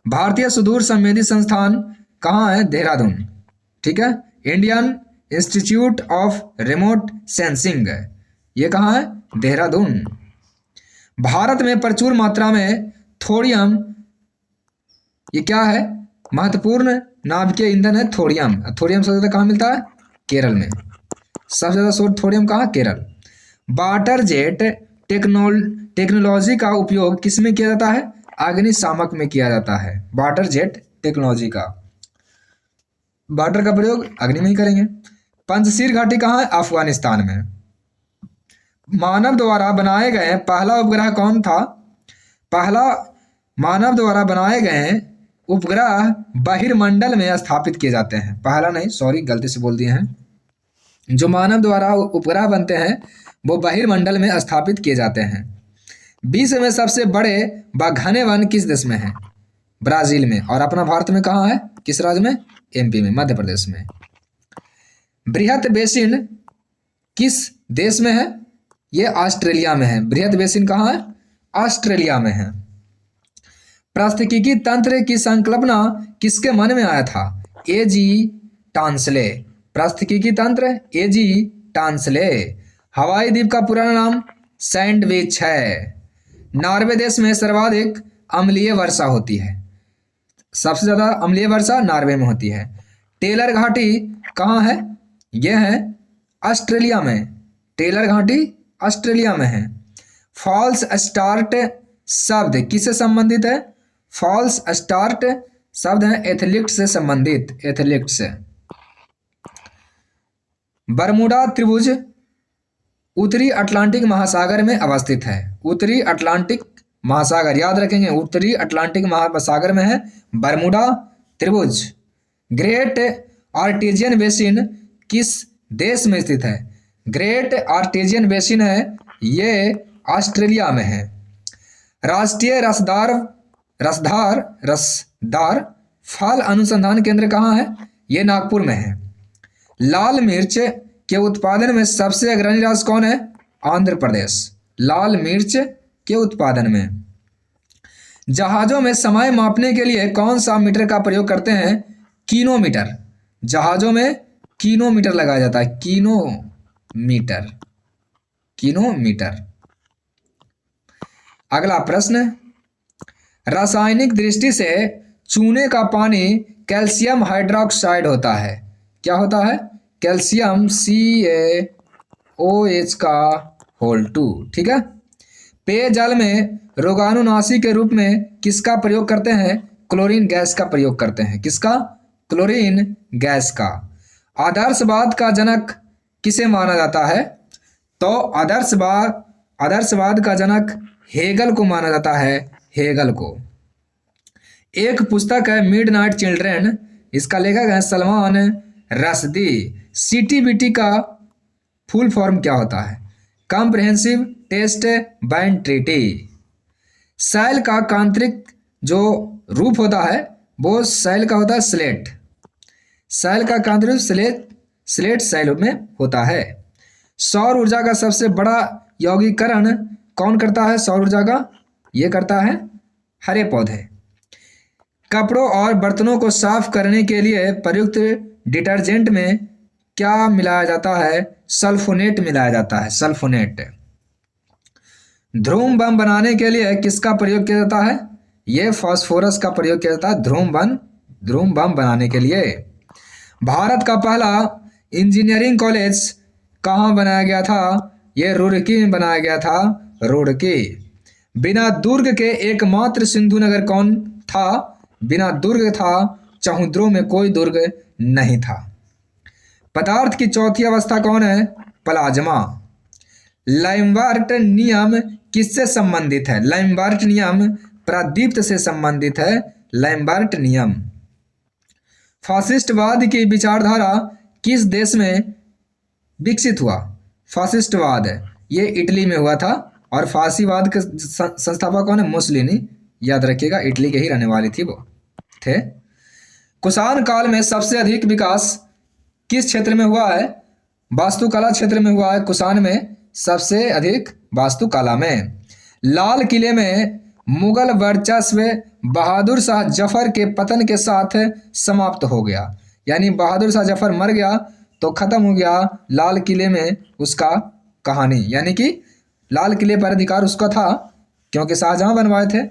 A: भारतीय सुदूर संवेदी संस्थान कहाँ है? देहरादून। ठीक है, Indian institute of remote sensing, ये कहाँ है? देहरादून। भारत में प्रचुर मात्रा में थोरियम, ये क्या है? महत्वपूर्ण नाभिकीय ईंधन है थोरियम। थोरियम सबसे ज़्यादा कहाँ मिलता है? केरल में। सबसे ज़्यादा सोर्स थोरियम कहाँ? केरल। वाटर जेट टेक्नोलॉजी का उपयोग किस में किया जाता है? अग्निशामक में किया जाता है। वाटर जेट टेक्नोलॉजी का, वाटर का प्रयोग अग्नि में ही करेंगे। पंजशीर घाटी कहाँ है? अफगानिस्तान में। मानव द्वारा बनाए गए पहला उपग्रह कौन था? पहला मानव द्वारा बनाए गए उपग्रह बहिर्मंडल में स्थापित किए जाते हैं। पहला नहीं, सॉरी गलती से बोल दिए हैं। जो मानव द्वारा उपग्रह बनते हैं वो बहिर्मंडल में स्थापित किए जाते हैं। विश्व में सबसे बड़े व घने वन किस देश में है? ब्राजील में। और अपना भारत में कहाँ है? किस राज्य में? एमपी में, मध्य प्रदेश में। बृहत बेसिन किस देश में है? ये ऑस्ट्रेलिया में है। बृहत बेसिन कहाँ है? ऑस्ट्रेलिया में है। पारिस्थितिकी तंत्र की संकल्पना किसके मन में आया था? ए.जी. टांसले। पारिस्थितिकी तंत्र ए.जी. टांसले। हवाई द्वीप का पुराना नाम सैंडविच है। नॉर्वे देश में सर्वाधिक अम्लीय वर्षा होती है। सबसे ज़्यादा अम्लीय वर्षा नॉर्वे में होती है। टेलर घाटी कहाँ है? यह है ऑस्ट्रेलिया में। टेलर घाटी ऑस्ट्रेलिया में है। फॉल्स स्टार्ट शब्द किससे संबंधित है? फॉल्स स्टार्ट शब्द है एथलीट से संबंधित, एथलीट से। बरमूडा त्रिभुज उत्तरी अटलांटिक महासागर में अवस्थित है। उत्तरी अटलांटिक महासागर, याद रखेंगे, उत्तरी अटलांटिक महासागर में है बरमूडा त्रिभुज। ग्रेट आर्टेजियन बेसिन किस देश में स्थित है? ग्रेट आर्टेजियन बेसिन है, ये ऑस्ट्रेलिया में है। राष्ट्रीय रसदार फल अनुसंधान केंद्र कहाँ है? ये नागपुर में है। लाल मिर्च के उत्पादन में सबसे अग्रणी राज्य कौन है? आंध्र प्रदेश। लाल मिर्च के उत्पादन में। जहाजों में समय मापने के लिए कौन सा मीटर का प्रयोग करते हैं? किलोमीटर। जहाजों में किलोमीटर लगाया जाता है, किलोमीटर, किलोमीटर। अगला प्रश्न, रासायनिक दृष्टि से चूने का पानी कैल्शियम हाइड्रोक्साइड होता है। क्या होता है? कैल्शियम CaOH का होल 2। ठीक है। पेयजल में रोगाणुनाशी के रूप में किसका प्रयोग करते हैं? क्लोरीन गैस का प्रयोग करते हैं। किसका? क्लोरीन गैस का। आदर्शवाद का जनक किसे माना जाता है? तो आदर्शवाद का जनक हेगल को माना जाता है, हेगल को। एक पुस्तक है मिडनाइट चिल्ड्रन, इसका लेखक है सलमान रश्दी। CTBT का फुल फॉर्म क्या होता है? Comprehensive test ban treaty. Cell का कांतरिक जो रूप होता है वो सेल का होता है स्लेट। सेल का कांतरिक स्लेट सेल में होता है। सौर ऊर्जा का सबसे बड़ा यौगिकरण कौन करता है? सौर ऊर्जा का ये करता है हरे पौधे। कपड़ों और बर्तनों को साफ करने के लिए प्रयुक्त डिटर्जेंट में क्या मिलाया जाता है? सल्फोनेट मिलाया जाता है, सल्फोनेट। ध्रुव बम बनाने के लिए किसका प्रयोग किया जाता है? ये फास्फोरस का प्रयोग किया जाता है ध्रुव बम बनाने के लिए। भारत का पहला इंजीनियरिंग कॉलेज कहाँ बनाया गया था? ये रुड़की में बनाया गया था, रुड़की। बिना दुर्ग के एकमात्र सिंधु नगर कौन था? बिना दुर्ग था, चहुद्रों में कोई दुर्ग नहीं था। पदार्थ की चौथी अवस्था कौन है? प्लाज्मा। लाइमबर्ट नियम किससे संबंधित है? लाइमबर्ट नियम प्रदीप्त से संबंधित है, लाइमबर्ट नियम। फासिस्टवाद की विचारधारा किस देश में विकसित हुआ? फासिस्टवाद ये इटली में हुआ था और फासीवाद के संस्थापक कौन है? मुसोलिनी। याद रखिएगा, इटली के ही रहने वाली थी वो थे। कुषाण काल में सबसे अधिक विकास किस क्षेत्र में हुआ है? वास्तुकला क्षेत्र में हुआ है। कुषाण में सबसे अधिक वास्तुकला में। लाल किले में मुगल वर्चस्व बहादुर शाह जफर के पतन के साथ समाप्त हो गया। यानी बहादुर शाह जफर मर गया तो खत्म हो गया लाल किले में उसका कहानी। यानी कि लाल किले पर अधिकार उसका था क्योंकि शाहजहां बनवाए थे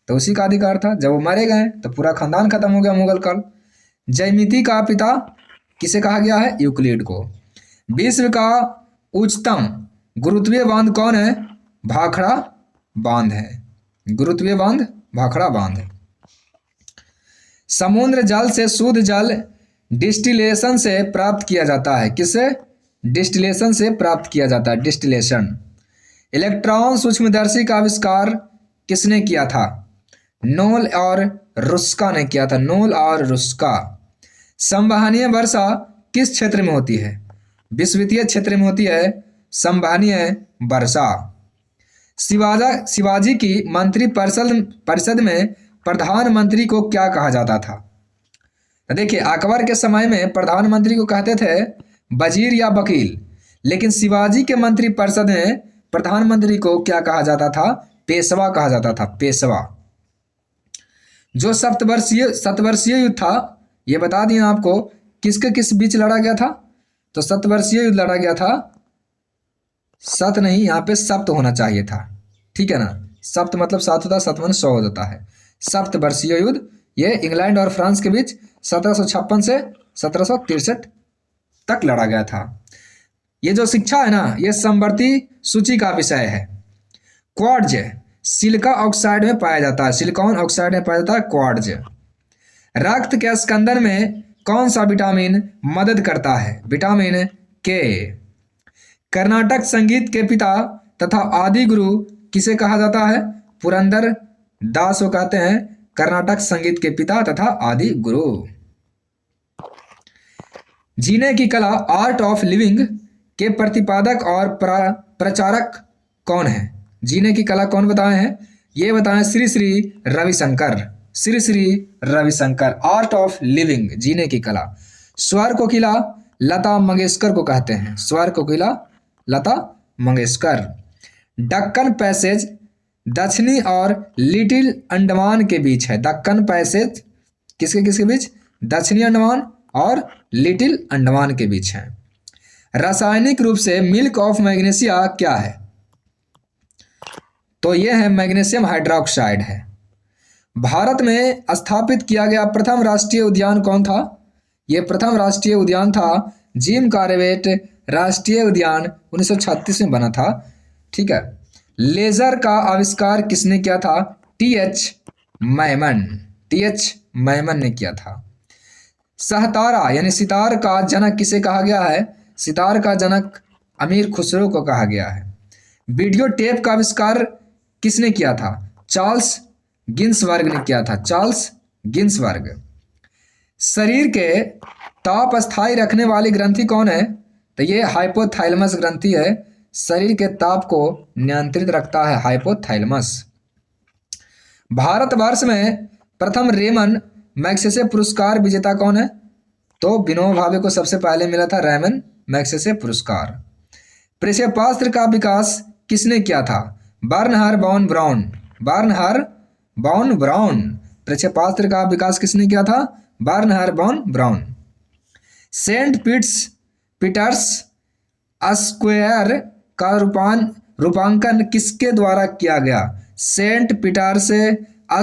A: तो उसी का अधिकार था। जब वो मारे गए तो पूरा खानदान खत्म हो गया मुगल काल। ज्यामिति का पिता किसे कहा गया है? यूक्लिड को। विश्व का उच्चतम गुरुत्वीय बांध कौन है? भाखड़ा बांध है, गुरुत्वीय बांध भाखड़ा बांध। समुद्र जल से शुद्ध जल डिस्टिलेशन से प्राप्त किया जाता है। किससे? डिस्टिलेशन से प्राप्त किया जाता है, डिस्टिलेशन। इलेक्ट्रॉन सूक्ष्मदर्शी का आविष्कार किसने किया था? नोल और रुस्का ने किया था, नोल और रुस्का। संवहनीय वर्षा किस क्षेत्र में होती है? विषुवतीय क्षेत्र में होती है संवहनीय वर्षा। शिवाजी की मंत्री परिषद में प्रधानमंत्री को क्या कहा जाता था? देखिए, अकबर के समय में प्रधानमंत्री को कहते थे वजीर या वकील, लेकिन शिवाजी के मंत्री परिषद में प्रधानमंत्री को क्या कहा जाता था? पेशवा कहा जाता था, पेशवा। जो सप्तवर्षीय युद्ध था ये बता दिया आपको, किसके किस बीच लड़ा गया था? तो सप्तवर्षीय युद्ध लड़ा गया था। सत नहीं, यहाँ पे सप्त होना चाहिए था, ठीक है ना। सप्त मतलब 7 होता है, सतवन 100 हो जाता है। सप्तवर्षीय युद्ध ये इंग्लैंड और फ्रांस के बीच 1756 से 1763 तक लड़ा गया था। ये जो शिक्षा है ना, ये समवर्ती सूची का विषय है। क्वार्ट्ज सिलिका ऑक्साइड में पाया जाता है, सिलिकॉन ऑक्साइड में पाया जाता है क्वार्ट्ज। रक्त के स्कंदन में कौन सा विटामिन मदद करता है? विटामिन के। कर्नाटक संगीत के पिता तथा आदि गुरु किसे कहा जाता है? पुरंदर दास को कहते हैं कर्नाटक संगीत के पिता तथा आदि गुरु। जीने की कला आर्ट ऑफ लिविंग के प्रतिपादक और प्रचारक कौन है? जीने की कला कौन बताए हैं? ये बताएं Shri Shri Ravishankar. Shri Shri Ravishankar. Art of living, जीने की कला। स्वर कोकिला लता मंगेशकर को कहते हैं। स्वर कोकिला लता मंगेशकर। दक्कन पैसेज दक्षिणी और लिटिल अंडमान के बीच है। दक्कन पैसेज किसके किसके बीच? दक्षिणी अंडमान और लिटिल अंडमान के बीच है। रासायनिक रूप से मिल्क ऑफ मैग्नीशिया क्या है? तो यह है मैग्नीशियम हाइड्रोक्साइड है। भारत में स्थापित किया गया प्रथम राष्ट्रीय उद्यान कौन था? यह प्रथम राष्ट्रीय उद्यान था जिम कॉर्बेट राष्ट्रीय उद्यान 1936 में बना था। ठीक है। लेजर का आविष्कार किसने किया था? टी.एच. मैमन। टी.एच. मैमन ने किया था। सहतारा यानी सितार का जनक किसे कहा गया है? सितार का जनक अमीर खुसरो को कहा गया है। वीडियो टेप का आविष्कार किसने किया था? चार्ल्स गिन्सबर्ग ने किया था। Charles Ginsberg. शरीर के ताप स्थायी रखने वाली ग्रंथि कौन है? तो ये हाइपोथैलेमस ग्रंथि है। शरीर के ताप को नियंत्रित रखता है हाइपोथैलेमस। भारतवर्ष में प्रथम रेमन मैग्सेसे पुरस्कार विजेता कौन है? तो विनोबा भावे को सबसे पहले मिला था रेमन मैग्सेसे पुरस्कार। प्रक्षेपास्त्र का विकास किसने किया था? Bernhard von Braun. Bernhard von Braun. प्रक्षेपास्त्र का विकास किसने किया था? Bernhard von Braun. Saint Peter's Square का रूपांकन किसके द्वारा किया गया? सेंट पीटर्स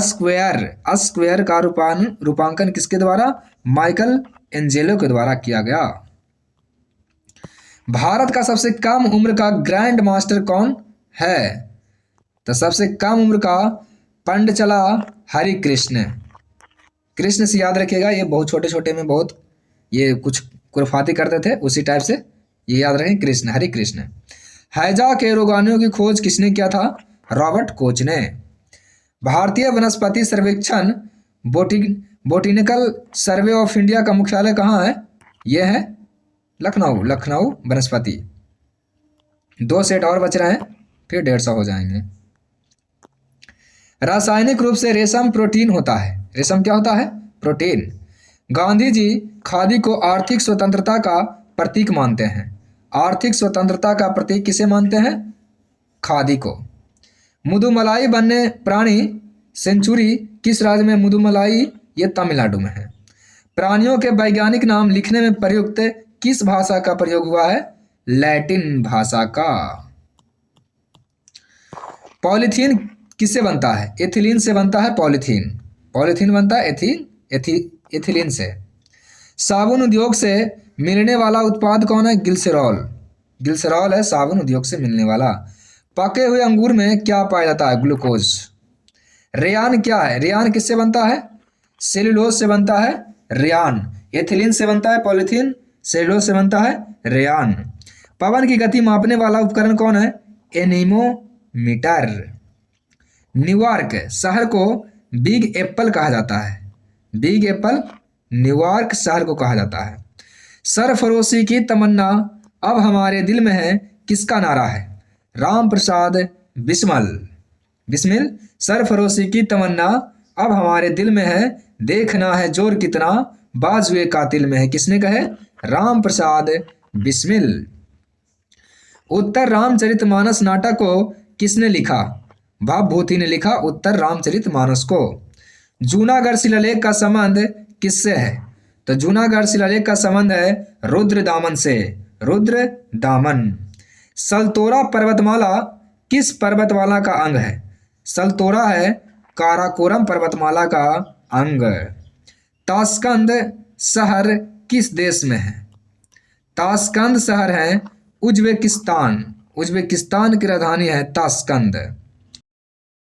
A: स्क्वायर का रूपांकन किसके द्वारा? माइकल एंजेलो के द्वारा किया गया। भारत का सबसे कम उम्र का ग्रैंड मास्टर कौन है? तो सबसे कम उम्र का पंडचला हरि कृष्ण। कृष्ण से याद रखिएगा, ये बहुत छोटे छोटे में बहुत ये कुछ कुरफाती करते थे, उसी टाइप से ये याद रखें। कृष्ण, हरि कृष्ण। हैजा के रोगाणुओं की खोज किसने किया था? रॉबर्ट कोच ने। भारतीय वनस्पति सर्वेक्षण बोटेनिकल सर्वे ऑफ इंडिया का मुख्यालय कहाँ है? यह है लखनऊ। लखनऊ वनस्पति। 2 सेट और बच रहे हैं, फिर 150 हो जाएंगे। रासायनिक रूप से रेशम प्रोटीन होता है। रेशम क्या होता है? प्रोटीन। गांधी जी खादी को आर्थिक स्वतंत्रता का प्रतीक मानते हैं। आर्थिक स्वतंत्रता का प्रतीक किसे मानते हैं? खादी को। मुदुमलाई वन्य प्राणी सेंचुरी किस राज्य में? मुदुमलाई ये तमिलनाडु में है। प्राणियों के वैज्ञानिक नाम लिखने में प्रयुक्त किस भाषा का प्रयोग हुआ है? लैटिन भाषा का। पॉलीथीन किससे बनता है? एथिलीन से बनता है पॉलीथीन। पॉलीथीन बनता है एथिलीन से। साबुन उद्योग से मिलने वाला उत्पाद कौन है? ग्लिसरॉल। ग्लिसरॉल है साबुन उद्योग से मिलने वाला। पके हुए अंगूर में क्या पाया जाता है? ग्लूकोज। रेयान क्या है? रेयान किससे बनता है? सेल्यूलोज से बनता है रेयान। एथिलीन से बनता है पॉलीथीन, सेल्यूलोज से बनता है रेयान। पवन की गति मापने वाला उपकरण कौन है? एनीमोमीटर। न्यूयॉर्क शहर को बिग एप्पल कहा जाता है। बिग एप्पल न्यूयॉर्क शहर को कहा जाता है। सरफरोशी की तमन्ना अब हमारे दिल में है किसका नारा है? राम प्रसाद बिस्मिल। बिस्मिल। सरफरोशी की तमन्ना अब हमारे दिल में है, देखना है जोर कितना बाजुए कातिल में है। किसने कहे? राम प्रसाद बिस्मिल। उत्तर रामचरितमानस नाटक को किसने लिखा? भवभूति ने लिखा उत्तर रामचरितमानस को। जूनागढ़ शिलालेख का संबंध किससे है? तो जूनागढ़ शिलालेख का संबंध है रुद्रदामन से। रुद्रदामन। सलतोरा पर्वतमाला किस पर्वतमाला का अंग है? सलतोरा है काराकोरम पर्वतमाला का अंग। ताशकंद शहर किस देश में है? ताशकंद शहर है उज्बेकिस्तान। उज्बेकिस्तान की राजधानी है ताशकंद।